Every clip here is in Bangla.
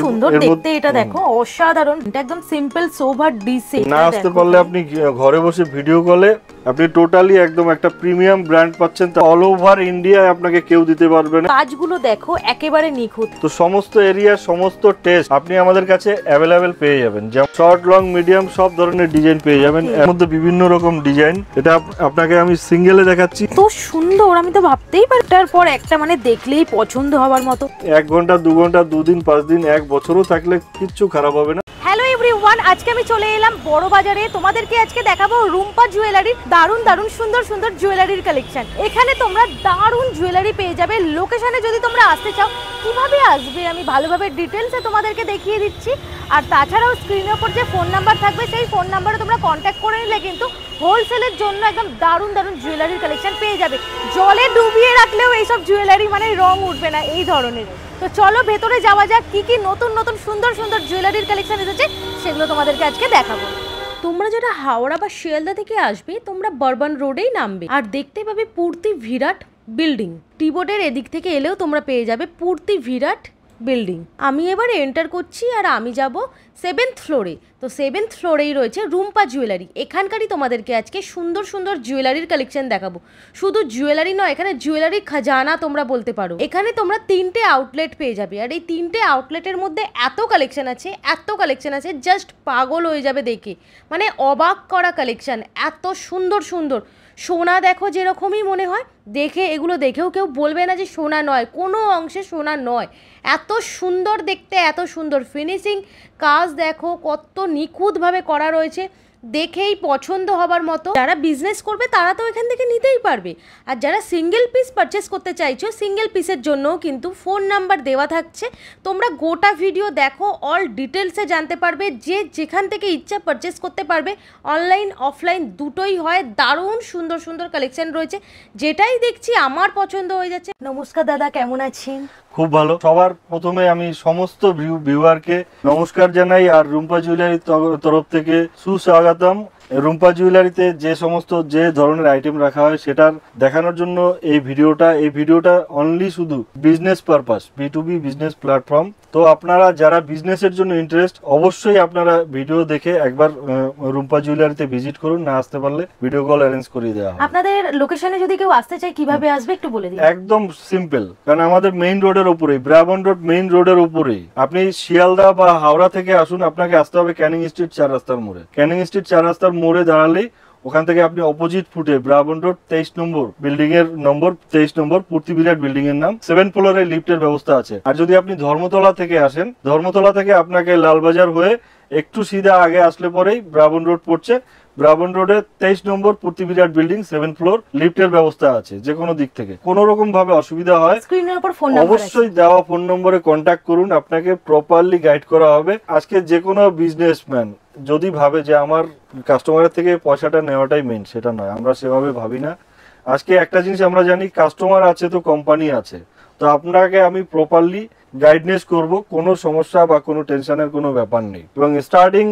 সুন্দর দেখতে, এটা দেখো অসাধারণ, এটা একদম সিম্পল সোভার ডিসে। না আসতে পারলে আপনি ঘরে বসে ভিডিও কলে আপনি টোটালি একদম একটা প্রিমিয়াম ব্র্যান্ড পাচ্ছেন, অল ওভার ইন্ডিয়ায় আপনাকে কেউ দিতে পারবে না। কাজগুলো দেখো একেবারে নিখুঁত। তো সমস্ত এরিয়া সমস্ত টেস্ট আপনি আমাদের কাছে অ্যাভেলেবেল পেয়ে যাবেন, যেমন শর্ট লং মিডিয়াম সব ধরনের ডিজাইন পেয়ে যাবেন। এর মধ্যে বিভিন্ন রকম ডিজাইন, এটা আপনাকে আমি সিঙ্গেলে দেখাচ্ছি। তো সুন্দর, আমি তো ভাবতেই পারি তার পর একটা মানে দেখলেই পছন্দ হওয়ার মতো। 1 ঘন্টা 2 ঘন্টা 2 দিন 5 দিন 1 বছরও থাকলে কিচ্ছু খারাপ হবে না। হ্যালো এভরিওয়ান, আজকে আমি চলে এলাম বড় বাজারে। তোমাদেরকে আজকে দেখাবো রুম্পা জুয়েলারির দারুণ দারুণ সুন্দর সুন্দর জুয়েলারির কালেকশন। এখানে তোমরা দারুণ জুয়েলারি পেয়ে যাবে। লোকেশনে যদি তোমরা আসতে চাও কিভাবে আসবে আমি ভালোভাবে ডিটেলসে তোমাদেরকে দেখিয়ে দিচ্ছি। আর তাছাড়াও স্ক্রিনের উপর যে ফোন নাম্বার থাকবে সেই ফোন নাম্বারে তোমরা কন্ট্যাক্ট করে নিলে কিন্তু হোলসেলের জন্য একদম দারুণ দারুণ জুয়েলারির কালেকশন পেয়ে যাবে। জলে ডুবিয়ে রাখলেও এইসব জুয়েলারি মানে রং উঠবে না এই ধরনের। তো চলো ভেতরে যাওয়া যাক, কি কি নতুন নতুন সুন্দর সুন্দর জুয়েলারির কালেকশন এসেছে সেগুলো তোমাদেরকে আজকে দেখাবো। তোমরা যারা হাওড়া বা শিয়ালদা থেকে আসবে তোমরা বর্বান রোডেই নামবে আর দেখতে পাবে পূর্তি ভিরাট বিল্ডিং। টিবোর্ডের এদিক থেকে এলেও তোমরা পেয়ে যাবে পূর্তি ভিরাট বিল্ডিং। আমি এবারে এন্টার করছি আর আমি যাব 7th ফ্লোরে। তো 7th ফ্লোরেই রয়েছে রুম্পা জুয়েলারি। এখানকারই তোমাদেরকে আজকে সুন্দর সুন্দর জুয়েলারির কালেকশন দেখাবো। শুধু জুয়েলারি নয়, এখানে জুয়েলারি খাজানা তোমরা বলতে পারো। এখানে তোমরা 3টে আউটলেট পেয়ে যাবে আর এই 3টে আউটলেটের মধ্যে এত কালেকশন আছে জাস্ট পাগল হয়ে যাবে দেখে, মানে অবাক করা কালেকশন, এত সুন্দর সুন্দর। সোনা দেখো যেরকমই মনে হয় দেখে, এগুলো দেখেও কেউ বলবে না যে সোনা নয়, কোনো অংশে সোনা নয়। এত সুন্দর দেখতে, এত সুন্দর ফিনিশিং, কাজ দেখো কত নিখুঁতভাবে করা রয়েছে, দেখেই পছন্দ হবার মতো। যারা বিজনেস করবে তারা তো এখান থেকে নিতেই পারবে, আর যারা সিঙ্গেল পিস পারচেস করতে চাইছো সিঙ্গেল পিসের জন্যও কিন্তু ফোন নাম্বার দেওয়া থাকছে। তোমরা গোটা ভিডিও দেখো, অল ডিটেলসে জানতে পারবে, যে যেখান থেকে ইচ্ছা পারচেস করতে পারবে। অনলাইন অফলাইন দুটোই হয়। দারুণ সুন্দর সুন্দর কালেকশন রয়েছে, যেটাই দেখছি আমার পছন্দ হয়ে যাচ্ছে। নমস্কার দাদা, কেমন আছেন? খুব ভালো। সবার প্রথমে আমি সমস্ত ভিউয়ারকে নমস্কার জানাই আর রুম্পা জুয়েলারির তরফ থেকে সুস্বাগতম। রুম্পা জুয়েলারিতে যে ধরনের আইটেম রাখা হয় সেটার দেখানোর জন্য এই ভিডিওটা অনলি শুধু business purpose, B2B business platform. তো আপনারা যারা বিজনেসের জন্য ইন্টারেস্ট, অবশ্যই আপনারা ভিডিও দেখে একবার রুম্পা জুয়েলারিতে ভিজিট করুন। না আসতে পারলে ভিডিও কল অ্যারেঞ্জ করে দেওয়া হবে। আপনাদের লোকেশনে যদি কেউ আসতে চায় কিভাবে আসবে একটু বলে দিন। একদম সিম্পল, কারণ আমাদের মেইন রোডের উপরেই, ব্রাবন রোড মেইন রোডের উপরেই। আপনি শিয়ালদা বা হাওড়া থেকে আসুন, আপনাকে আসতে হবে ক্যানিং স্ট্রিট 4 রাস্তার মোড়ে। ক্যানিং স্ট্রিট 4 রাস্তার মোড়ে দাঁড়ালেই ওখান থেকে আপনি অপোজিট ফুটে ব্রাবন রোড 23 নম্বর বিল্ডিং এর নম্বর 23 নম্বর পূর্তি বিরাট বিল্ডিং এর নাম, 7 ফ্লোরে লিফটের ব্যবস্থা আছে। আর যদি আপনি ধর্মতলা থেকে আসেন, ধর্মতলা থেকে আপনাকে লালবাজার হয়ে একটু সিধা আগে আসলে পরেই ব্রাবন রোড পড়ছে। ব্রাবন রোডে 23 নম্বর পূর্তি বিরাট বিল্ডিং 7 ফ্লোর, লিফটের ব্যবস্থা আছে। যে কোনো দিক থেকে কোনো রকম ভাবে অসুবিধা হয় স্ক্রিনের উপর ফোন নাম্বার অবশ্যই দেওয়া ফোন নম্বরে কন্ট্যাক্ট করুন, আপনাকে প্রপারলি গাইড করা হবে। আজকে যে কোনো বিজনেসম্যান যদি ভাবে যে আমার কাস্টমারের থেকে পয়সাটা নেওয়াটাই মেইন, সেটা নয়, আমরা সেভাবে ভাবি না। আজকে একটা জিনিস আমরা জানি, কাস্টমার আছে তো কোম্পানি আছে। তো আপনাকে আমি প্রপারলি গাইডনেস করব, কোনো সমস্যা বা কোনো টেনশনের কোনো ব্যাপার নেই। এবং স্টার্টিং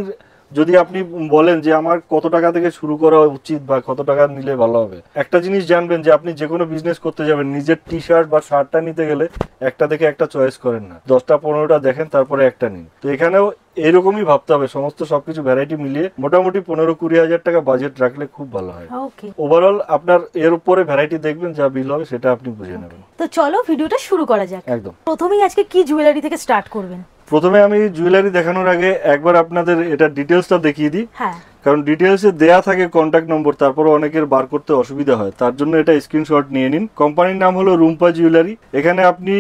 যদি আপনি বলেন যে আমার কত টাকা থেকে শুরু করা উচিত বা কত টাকা নিলে ভালো হবে, একটা জিনিস জানবেন যে আপনি যে কোনো বিজনেস করতে যাবেন, নিজের টি শার্ট বা শার্টটা নিতে গেলে একটা থেকে একটা চয়েস করেন না, 10টা 15টা দেখেন তারপরে একটা নিন। তো এখানেও এরকমই ভাবতে হবে, সমস্ত সবকিছু ভ্যারাইটি মিলিয়ে মোটামুটি 15-20 হাজার টাকা বাজেট রাখলে খুব ভালো হয়। ওভারঅল আপনার এর উপরে ভ্যারাইটি দেখবেন, যা বিল হবে সেটা আপনি বুঝে নেবেন। তো চলো ভিডিওটা শুরু করা যাক। একদম। প্রথমেই আজকে কি জুয়েলারি থেকে স্টার্ট করবেন? প্রথমে আমি জুয়েলারি দেখানোর আগে একবার আপনাদের এটা ডিটেলসটা দেখিয়ে দিই। হ্যাঁ, কারণ ডিটেলসে দেয়া থাকে কন্ট্যাক্ট নম্বর, তারপর অনেকের বার করতে অসুবিধা হয়, তার জন্য এটা স্ক্রিনশট নিয়ে নিন। কোম্পানির নাম হলো রুম্পা জুয়েলারি। এখানে আপনি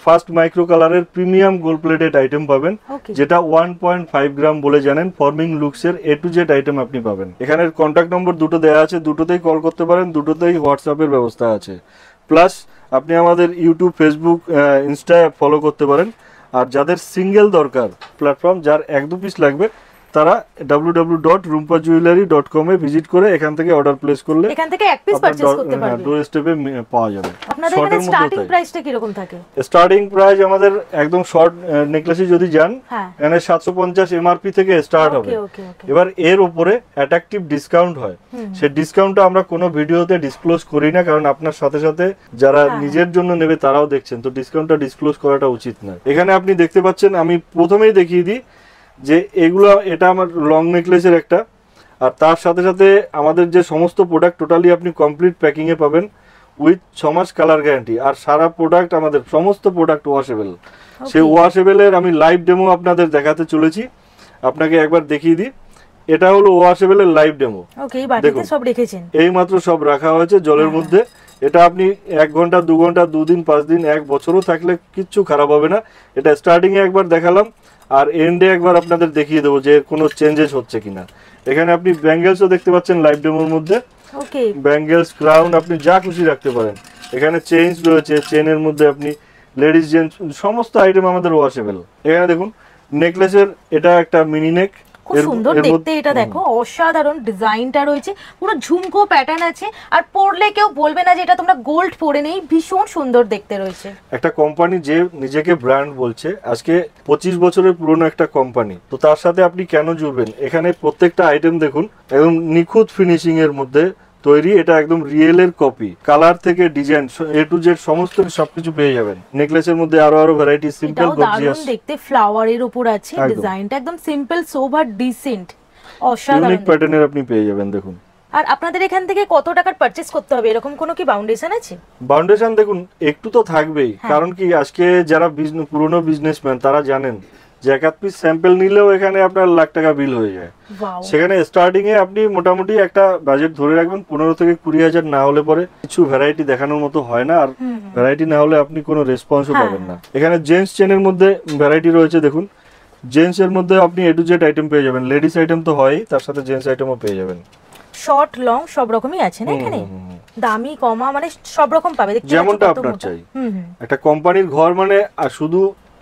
ফার্স্ট মাইক্রো কালারের প্রিমিয়াম গোল্ড প্লেটেড আইটেম পাবেন, যেটা 1.5 গ্রাম বলে জানেন। ফর্মিং লুকসের A to Z আইটেম আপনি পাবেন। এখানে কন্ট্যাক্ট নম্বর দুটো দেওয়া আছে, দুটোতেই কল করতে পারেন, দুটোতেই হোয়াটসঅ্যাপের ব্যবস্থা আছে। প্লাস আপনি আমাদের ইউটিউব, ফেসবুক, ইনস্টা ফলো করতে পারেন। আর যাদের সিঙ্গেল দরকার প্ল্যাটফর্ম, যার 1-2 পিস লাগবে, তারা www.rumpajewelry.com এ ভিজিট করে এখান থেকে অর্ডার প্লেস করলে এখান থেকে এক পিস পারচেজ করতে পারবে, ডোর স্টেপে পাওয়া যাবে। আপনাদের এখানে স্টার্টিং প্রাইসটা কি রকম থাকে? স্টার্টিং প্রাইস আমাদের একদম শর্ট নেকলেসে যদি যান এখানে 750 এমআরপি থেকে স্টার্ট হবে। এবার এর উপরে অ্যাট্রাকটিভ ডিসকাউন্ট হয়, সেই ডিসকাউন্টটা আমরা কোনো ভিডিওতে ডিসক্লোজ করি না, কারণ আপনার সাথে সাথে যারা নিজের জন্য নেবে তারাও দেখছেন, তো ডিসকাউন্টটা ডিসক্লোজ করাটা উচিত নয়। এখানে আপনি দেখতে পাচ্ছেন, আমি প্রথমেই দেখিয়ে দিই যে এগুলো, এটা আমার লং নেকলেসের একটা, আর তার সাথে সাথে আমাদের যে সমস্ত প্রোডাক্ট টোটালি আপনি কমপ্লিট প্যাকিং এ পাবেন উইথ 6 মাস কালার গ্যারান্টি, আর সারা প্রোডাক্ট আমাদের সমস্ত প্রোডাক্ট ওয়াশেবল। সেই ওয়াশেবলের আমি লাইভ ডেমো আপনাদের দেখাতে চলেছি, আপনাকে একবার দেখিয়ে দিই। এটা হলো ওয়াশেবলের লাইভ ডেমো। ওকে, এই বাটিতে সব রেখেছেন, এই মাত্র সব রাখা হয়েছে জলের মধ্যে। এটা আপনি 1 ঘন্টা 2 ঘন্টা 2 দিন 5 দিন 1 বছরও থাকলে কিচ্ছু খারাপ হবে না। এটা স্টার্টিং এ একবার দেখালাম, আর এন্ডে একবার আপনাদের দেখিয়ে দেবো যে কোনো চেঞ্জেস হচ্ছে কিনা। এখানে আপনি ব্যাঙ্গেলসও দেখতে পাচ্ছেন লাইভ ডেমোর মধ্যে। ওকে, ব্যাঙ্গেলস, ক্রাউন আপনি যা খুশি রাখতে পারেন। এখানে চেইনস রয়েছে, চেনের মধ্যে আপনি লেডিস জেন্টস সমস্ত আইটেম আমাদের ওয়াশেবল। এখানে দেখুন নেকলেসের এটা একটা মিনি নেক, খুব সুন্দর দেখতে, এটা দেখো অসাধারণ ডিজাইনটা রয়েছে, পুরো ঝুমকো প্যাটার্ন আছে, আর পরলে কেউ বলবে না যে এটা তোমরা গোল্ড পরে নেই, ভীষণ সুন্দর দেখতে রয়েছে। একটা কোম্পানি যে নিজেকে ব্র্যান্ড বলছে, আজকে 25 বছরের পুরনো একটা কোম্পানি, তো তার সাথে আপনি কেন জুড়বেন? এখানে প্রত্যেকটা আইটেম দেখুন একদম নিখুঁত ফিনিশিং এর মধ্যে তৈরি, এটা একদম রিয়েল এর কপি। কালার থেকে ডিজাইন এ টু জেড সমস্ত সবকিছু পেয়ে যাবেন। নেকলেসের মধ্যে আরো ভ্যারাইটি, সিম্পল গর্জিয়াস দেখতে ফ্লাওয়ারের উপর আছে, ডিজাইনটা একদম সিম্পল সোবার ডিসেন্ট, অসাধারণ ইউনিক প্যাটার্নের আপনি পেয়ে যাবেন। দেখুন, আর আপনাদের এখান থেকে কত টাকার পারচেজ করতে হবে, এরকম কোনো কি বাউন্ডেশন আছে? বাউন্ডেশন দেখুন একটু তো থাকবেই, কারণ কি আজকে যারা পুরনো বিজনেসম্যান তারা জানেন যে 1 পিস স্যাম্পল নিলেও এখানে আপনার লাখ টাকা বিল হয়ে যায়। সেখানে স্টার্টিং এ আপনি মোটামুটি একটা বাজেট ধরে রাখবেন 15 থেকে 20,000, না হলে পরে কিছু ভ্যারাইটি দেখানোর মতো হয় না, আর ভ্যারাইটি না হলে আপনি কোনো রেসপন্সও পাবেন না। এখানে জেন্টস চেনের মধ্যে ভ্যারাইটি রয়েছে, দেখুন জেন্টস এর মধ্যে আপনি এ টু জেড আইটেম পেয়ে যাবেন, লেডিস আইটেম তো হয়, তার সাথে জেন্টস আইটেমও পেয়ে যাবেন। শর্ট লং সব রকমই আছে না এখানে, দামি কমা মানে সব রকম পাবে, যেমনটা আপনার চাই। একটা কোম্পানির ঘর মানে আর শুধু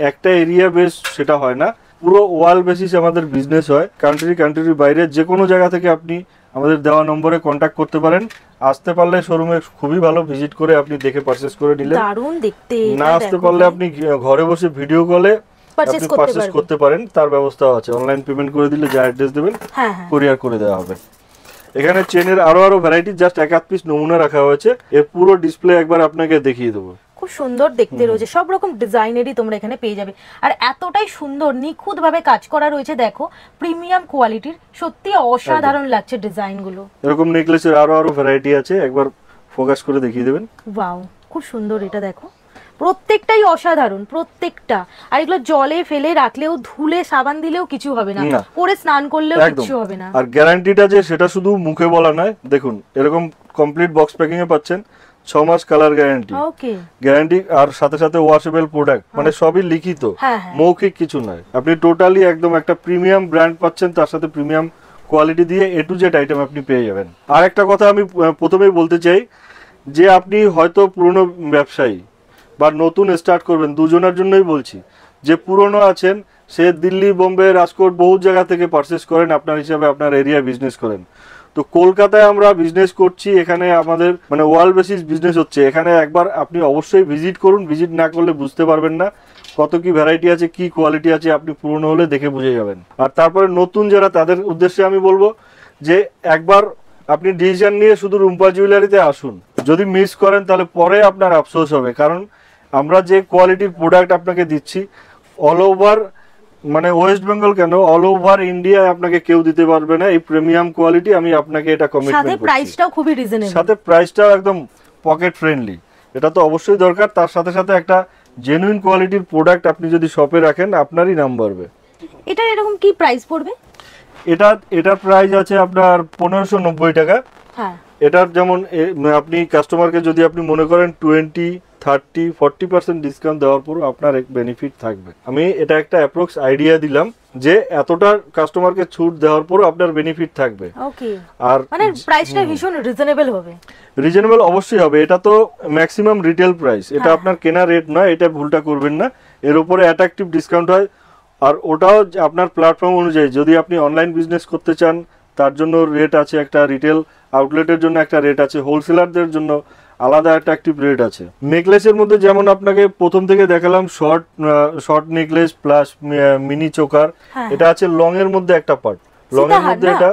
একটা এরিয়া বেস সেটা হয় না, পুরো ওয়াল বেসিস আমাদের বিজনেস হয়। কান্ট্রির বাইরে যে কোনো জায়গা থেকে আপনি আমাদের দেওয়া নম্বরে কন্ট্যাক্ট করতে পারেন। আসতে পারলে শোরুমে খুবই ভালো, ভিজিট করে আপনি দেখে পারচেজ করে নিলেন। দারুণ দেখতে। না আসতে পারলে আপনি ঘরে বসে ভিডিও কলে আপনি পারচেজ করতে পারেন, তার ব্যবস্থা আছে। অনলাইন পেমেন্ট করে দিলে যা অ্যাড্রেস দেবেন কুরিয়ার করে দেওয়া হবে। এখানে চেনের আরো ভ্যারাইটি, জাস্ট 1 পিস নমুনা রাখা হয়েছে, এর পুরো ডিসপ্লে একবার আপনাকে দেখিয়ে দেবো। খুব সুন্দর দেখতে রয়েছে, সব রকম ডিজাইনেরই তোমরা এখানে পেয়ে যাবে, আর এতটাই সুন্দর নিখুঁত ভাবে কাজ করা রয়েছে, দেখো প্রিমিয়াম কোয়ালিটির, সত্যি অসাধারণ লাগছে ডিজাইন গুলো। এরকম নেকলেসের আরো ভ্যারাইটি আছে, একবার ফোকাস করে দেখিয়ে দেবেন। ওয়াও, খুব সুন্দর, এটা দেখো প্রত্যেকটাই অসাধারণ, প্রত্যেকটা। আর এগুলো জলে ফেলে রাখলেও, ধুলে সাবান দিলেও কিছু হবে না, পরে স্নান করলেও কিছু হবে না। আর গ্যারান্টিটা যে সেটা শুধু মুখে বলা নয়, দেখুন এরকম কমপ্লিট বক্স প্যাকিং এ পাচ্ছেন, 6 মাস কালার গ্যারান্টি, গ্যারান্টি, আর সাথে সাথে ওয়াশেবল প্রোডাক্ট, মানে সবই লিখিত, মৌখিক কিছু নয়। আপনি টোটালি একদম একটা প্রিমিয়াম ব্র্যান্ড পাচ্ছেন, তার সাথে প্রিমিয়াম কোয়ালিটি দিয়ে এ টু জেড আইটেম আপনি পেয়ে যাবেন। আর একটা কথা আমি প্রথমেই বলতে চাই যে আপনি হয়তো পুরনো ব্যবসায়ী বা নতুন স্টার্ট করবেন, দুজনের জন্যই বলছি। যে পুরনো আছেন, সে দিল্লি, বোম্বে, রাজকোট বহু জায়গা থেকে পারচেস করেন, আপনার হিসাবে আপনার এরিয়া বিজনেস করেন। তো কলকাতায় আমরা বিজনেস করছি, এখানে আমাদের মানে ওয়ার্ল্ড বেসিস বিজনেস হচ্ছে। এখানে একবার আপনি অবশ্যই ভিজিট করুন, ভিজিট না করলে বুঝতে পারবেন না কত কি ভ্যারাইটি আছে, কি কোয়ালিটি আছে, আপনি পুরনো হলে দেখে বুঝে যাবেন। আর তারপরে নতুন যারা, তাদের উদ্দেশ্যে আমি বলবো যে একবার আপনি ডিসিশন নিয়ে শুধু রুম্পা জুয়েলারিতে আসুন। যদি মিস করেন তাহলে পরে আপনার আফসোস হবে, কারণ আমরা যে কোয়ালিটির প্রোডাক্ট আপনাকে দিচ্ছি অল ওভার, মানে ওয়েস্ট বেঙ্গল কেন, অল ওভার ইন্ডিয়ায় আপনাকে কেউ দিতে পারবে না এই প্রিমিয়াম কোয়ালিটি। আমি আপনাকে এটা কমিটমেন্ট করছি। সাথে প্রাইসটাও খুবই রিজনেবল, সাথে প্রাইসটাও একদম পকেট ফ্রেন্ডলি, এটা তো অবশ্যই দরকার। তার সাথে সাথে একটা জেনুইন কোয়ালিটির প্রোডাক্ট আপনি যদি শপে রাখেন, আপনারই নাম বাড়বে। এটা এরকম কি প্রাইস পড়বে? এটার প্রাইস আছে আপনার 1590 টাকা। হ্যাঁ, এটার যেমন আপনি কাস্টমারকে যদি আপনি মনে করেন 20, 30, 40% ডিসকাউন্ট দেওয়ার পর আপনার এক বেনিফিট থাকবে। আমি এটা একটা অ্যাপ্রক্স আইডিয়া দিলাম যে এতটা কাস্টমারকে ছুট দেওয়ার পর আপনার বেনিফিট থাকবে। ওকে, আর মানে প্রাইসটা ভীষণ রিজনেবল হবে। রিজনেবল অবশ্যই হবে, এটা তো ম্যাক্সিমাম রিটেল প্রাইস, এটা আপনার কেনা রেট নয়, এটা ভুলটা করবেন না। এর উপরে অ্যাট্রাকটিভ ডিসকাউন্ট হয় আর ওটাও আপনার প্ল্যাটফর্ম অনুযায়ী, যদি আপনি অনলাইন বিজনেস করতে চান তার জন্য রেট আছে একটা, রিটেল আউটলেটের জন্য একটা রেট আছে, হোলসেলারদের জন্য আলাদা অ্যাট্রাকটিভ রেট আছে। নেকলেসের মধ্যে যেমন আপনাকে প্রথম থেকে দেখালাম short necklace plus mini choker, এটা আছে লং এর মধ্যে একটা পার্ট, লং এর মধ্যে এটা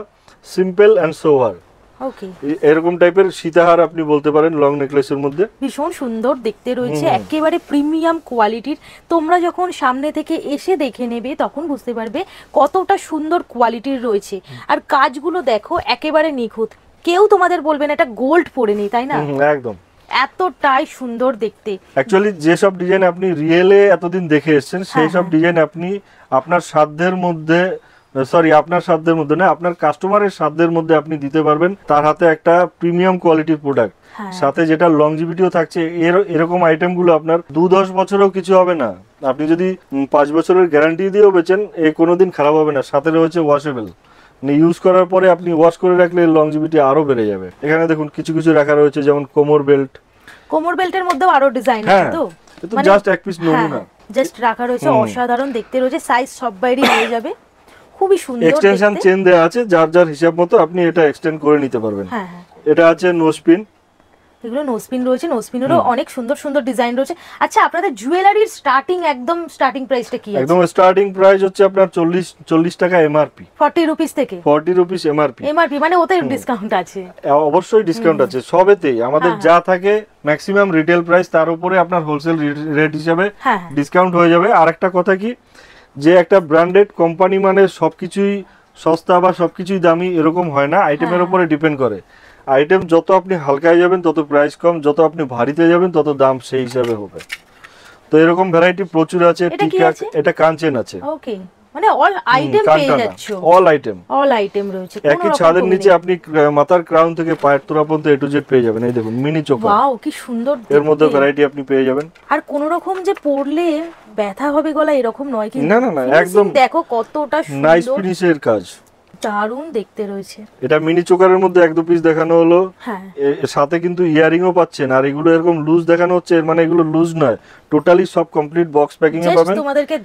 সিম্পল এন্ড সোভার, ওকে এরকম টাইপের সীতাহার আপনি বলতে পারেন লং নেকলেসের মধ্যে। ভীষণ সুন্দর দেখতে রয়েছে, একেবারে প্রিমিয়াম কোয়ালিটির। তোমরা যখন সামনে থেকে এসে দেখে নেবে তখন বুঝতে পারবে কতটা সুন্দর কোয়ালিটির রয়েছে। আর কাজগুলো দেখো একেবারে নিখুঁত, কেউ তোমাদের বলবে না এটা গোল্ড পরে নেই, তাই না? একদম এতটাই সুন্দর দেখতে। অ্যাকচুয়ালি যেসব ডিজাইন আপনি রিয়েলে এতদিন দেখে এসেছেন সেই সব ডিজাইন আপনি আপনার সাধ্যের মধ্যে, আপনার সাধ্যের মধ্যে না, আপনার কাস্টমারের সাধ্যের মধ্যে আপনি দিতে পারবেন, তার হাতে একটা প্রিমিয়াম কোয়ালিটির প্রোডাক্ট, সাথে যেটা লংজিভিটিও থাকছে। এরকম আইটেমগুলো আপনার 2-10 বছরেও কিছু হবে না। আপনি যদি 5 বছরের গ্যারান্টি দিয়েও বেচেন, কোনোদিন খারাপ হবে না। সাথে রয়েছে ওয়াশেবল, ইউজ করার পরে আপনি ওয়াশ করে রাখলে লংজিভিটি আরো বেড়ে যাবে। এখানে দেখুন কিছু কিছু রাখা রয়েছে, যেমন কোমর বেল্টের মধ্যেও আরো ডিজাইন আছে, তো মানে জাস্ট এক পিস নমুনা জাস্ট রাখা রয়েছে, অসাধারণ দেখতে রয়েছে, সাইজ সব বাইরে হয়ে যাবে, খুবই সুন্দর। এক্সটেনশন চেন দেয়া আছে, যার যার হিসাব মতো আপনি এটা এক্সটেন্ড করে নিতে পারবেন। এটা আছে নোজপিন, এগুলো নোজপিন রয়েছে, নোজপিনেরও অনেক সুন্দর সুন্দর ডিজাইন রয়েছে। আচ্ছা, আপনাদের জুয়েলারির স্টার্টিং প্রাইসটা কি আছে? একদম স্টার্টিং প্রাইস হচ্ছে আপনার 40 টাকা এমআরপি, 40 রুপিস থেকে 40 রুপিস এমআরপি, মানে ওতে ডিসকাউন্ট আছে? অবশ্যই ডিসকাউন্ট আছে সবেতেই। আমাদের যা থাকে ম্যাক্সিমাম রিটেল প্রাইস, তার উপরে আপনার হোলসেল রেট হিসাবে ডিসকাউন্ট হয়ে যাবে। আর একটা কথা কি, যে একটা ব্র্যান্ডেড কোম্পানি মানে সবকিছুই সস্তা বা সবকিছুই দামি এরকম হয় না, আইটেমের উপরে ডিপেন্ড করে। আইটেম যত আপনি হালকায় যাবেন তত প্রাইস কম, যত আপনি ভারীতে যাবেন তত দাম সেই হিসাবে হবে। তো এরকম ভ্যারাইটি প্রচুর আছে। এটা কাঞ্চেন আছে, ওকে, মানে অল আইটেম পেয়ে যাচ্ছ, অল আইটেম রয়েছে। একই ছাদের নিচে আপনি মাথার ক্রাউন থেকে পায়ের তোড়া পর্যন্ত এ টু জেড পেয়ে যাবেন। এই দেখুন মিনি চোকার, ওয়াও কি সুন্দর, এর মধ্যে ভ্যারাইটি আপনি পেয়ে যাবেন। আর কোন রকম যে পরলে ব্যথা হবে গলা এরকম নয়, কিন্তু না, একদম দেখো কতটা সুন্দর, নাইস ফিনিশের কাজ, দারুণ দেখতে রয়েছে। এটা মিনি চোকারের মধ্যে 1-2 পিস দেখানো হলো, এর সাথে কিন্তু ইয়ারিংও পাচ্ছেন। আর এগুলো এরকম লুজ দেখানো হচ্ছে, মানে এগুলো লুজ নয়, টোটালি সব কমপ্লিট বক্স প্যাকিং এ পাবেন। তোমাদেরকে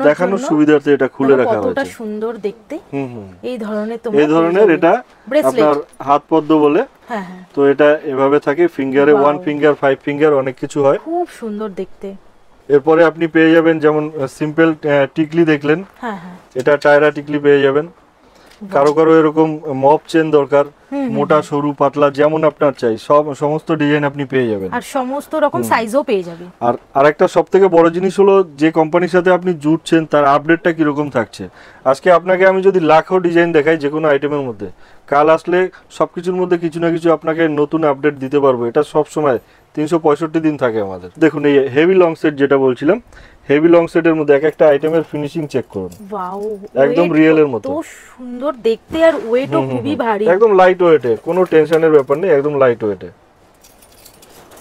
দেখানোর সুবিধার্থে এটা খুলে রাখা হয়েছে। কতটা সুন্দর দেখতে। এই ধরনের এটা আপনার হাত পদ্ম বলে, তো এটা এভাবে থাকে, ফিঙ্গারে 1 ফিঙ্গার 5 ফিঙ্গার অনেক কিছু হয়, খুব সুন্দর দেখতে। এরপরে আপনি পেয়ে যাবেন যেমন সিম্পল টিকলি দেখলেন, এটা টায়রা টিকলি পেয়ে যাবেন। কারো কারো এরকম মপ চেন দরকার, মোটা সরু পাতলা যেমন আপনার চাই সমস্ত ডিজাইন আপনি পেয়ে যাবেন, আর সমস্ত রকম সাইজও পেয়ে যাবেন। আর আরেকটা সবথেকে বড় জিনিস হলো, যে কোম্পানির সাথে আপনি জুড়ছেন তার আপডেটটা কিরকম থাকছে। আজকে আপনাকে আমি যদি লাখো ডিজাইন দেখাই যে কোনো আইটেমের মধ্যে, কাল আসলে সবকিছুর মধ্যে কিছু না কিছু আপনাকে নতুন আপডেট দিতে পারবো। এটা সব সময় 365 দিন থাকে আমাদের। দেখুন এই হেভি লং সেট যেটা বলছিলাম, হেভি লং সেটের মধ্যে এক একটা আইটেমের ফিনিশিং চেক করুন, ওয়াও একদম রিয়েল এর মতো, তো সুন্দর দেখতে, আর ওয়েটও খুবই ভারী, একদম লাইট ওয়েটে, কোনো টেনশনের ব্যাপার নেই, একদম লাইট ওয়েটে,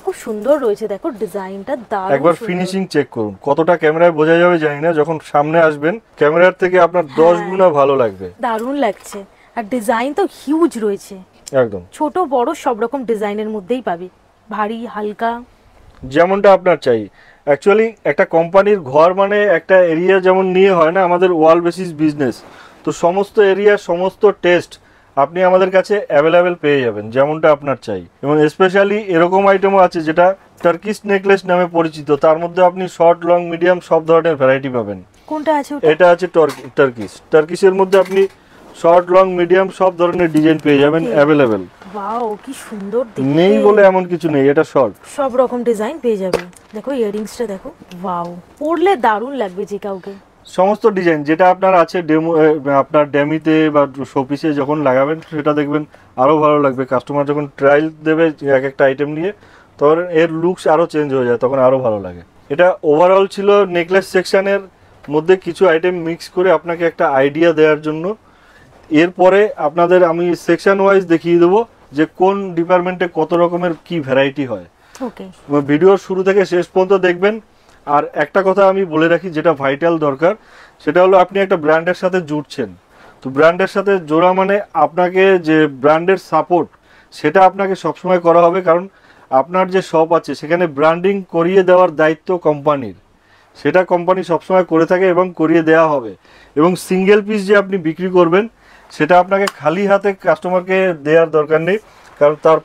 খুব সুন্দর রয়েছে। দেখো ডিজাইনটা দারুণ, একবার ফিনিশিং চেক করুন। কতটা ক্যামেরায় বোঝা যাবে জানি না, যখন সামনে আসবেন ক্যামেরার থেকে আপনার 10 গুণা ভালো লাগবে, দারুণ লাগছে। আর ডিজাইন তো হিউজ রয়েছে, একদম ছোট বড় সব রকম ডিজাইনের মধ্যেই পাবে, ভারী হালকা যেমনটা আপনার চাই। অ্যাকচুয়ালি একটা কোম্পানির ঘর মানে একটা এরিয়া যেমন নিয়ে হয় না, আমাদের ওয়াল বেসিস বিজনেস, তো সমস্ত এরিয়া সমস্ত টেস্ট আপনি আমাদের কাছে অ্যাভেলেবেল পেয়ে যাবেন যেমনটা আপনার চাই। এবং স্পেশালি এরকম আইটেমও আছে যেটা টার্কিশ নেকলেস নামে পরিচিত, তার মধ্যে আপনি শর্ট লং মিডিয়াম সব ধরনের ভ্যারাইটি পাবেন। কোনটা আছে? এটা আছে টার্কিশের মধ্যে আপনি শর্ট লং মিডিয়াম সব ধরনের ডিজাইন পেয়ে যাবেন অ্যাভেলেবেল। ওয়াও কি সুন্দর দেখতে, নেই বলে এমন কিছু নেই, এটা শর্ট সব রকম ডিজাইন পেয়ে যাবে। দেখো ইয়ারিংসটা দেখো, ওয়াও পরলে দারুণ লাগবে যে কাউকে। সমস্ত ডিজাইন যেটা আপনার আছে ডেমো, আপনার ডেমিতে বা শোপিসে যখন লাগাবেন সেটা দেখবেন আরো ভালো লাগবে। কাস্টমার যখন ট্রায়াল দেবে এক একটা আইটেম নিয়ে, তখন এর লুকস আরো চেঞ্জ হয়ে যায়, তখন আরো ভালো লাগে। এটা ওভারঅল ছিল নেকলেস সেকশনের মধ্যে কিছু আইটেম মিক্স করে আপনাকে একটা আইডিয়া দেওয়ার জন্য। এরপরে আপনাদের আমি সেকশন ওয়াইজ দেখিয়ে দেবো যে কোন ডিপার্টমেন্টে কত রকমের কি ভ্যারাইটি হয়। ওকে, ভিডিওর শুরু থেকে শেষ পর্যন্ত দেখবেন। আর একটা কথা আমি বলে রাখি যেটা ভাইটাল দরকার, সেটা হলো আপনি একটা ব্র্যান্ডের সাথে জুড়ছেন, তো ব্র্যান্ডের সাথে জোড়া মানে আপনাকে যে ব্র্যান্ডের সাপোর্ট সেটা আপনাকে সবসময় করা হবে, কারণ আপনার যে শপ আছে সেখানে ব্র্যান্ডিং করিয়ে দেওয়ার দায়িত্ব কোম্পানির। সেটা কোম্পানি সবসময় করে থাকে এবং করিয়ে দেওয়া হবে। এবং সিঙ্গেল পিস যে আপনি বিক্রি করবেন সেটা আপনাকে খালি হাতে কাস্টমারকে দেওয়ার দরকার নেই, কারণ তার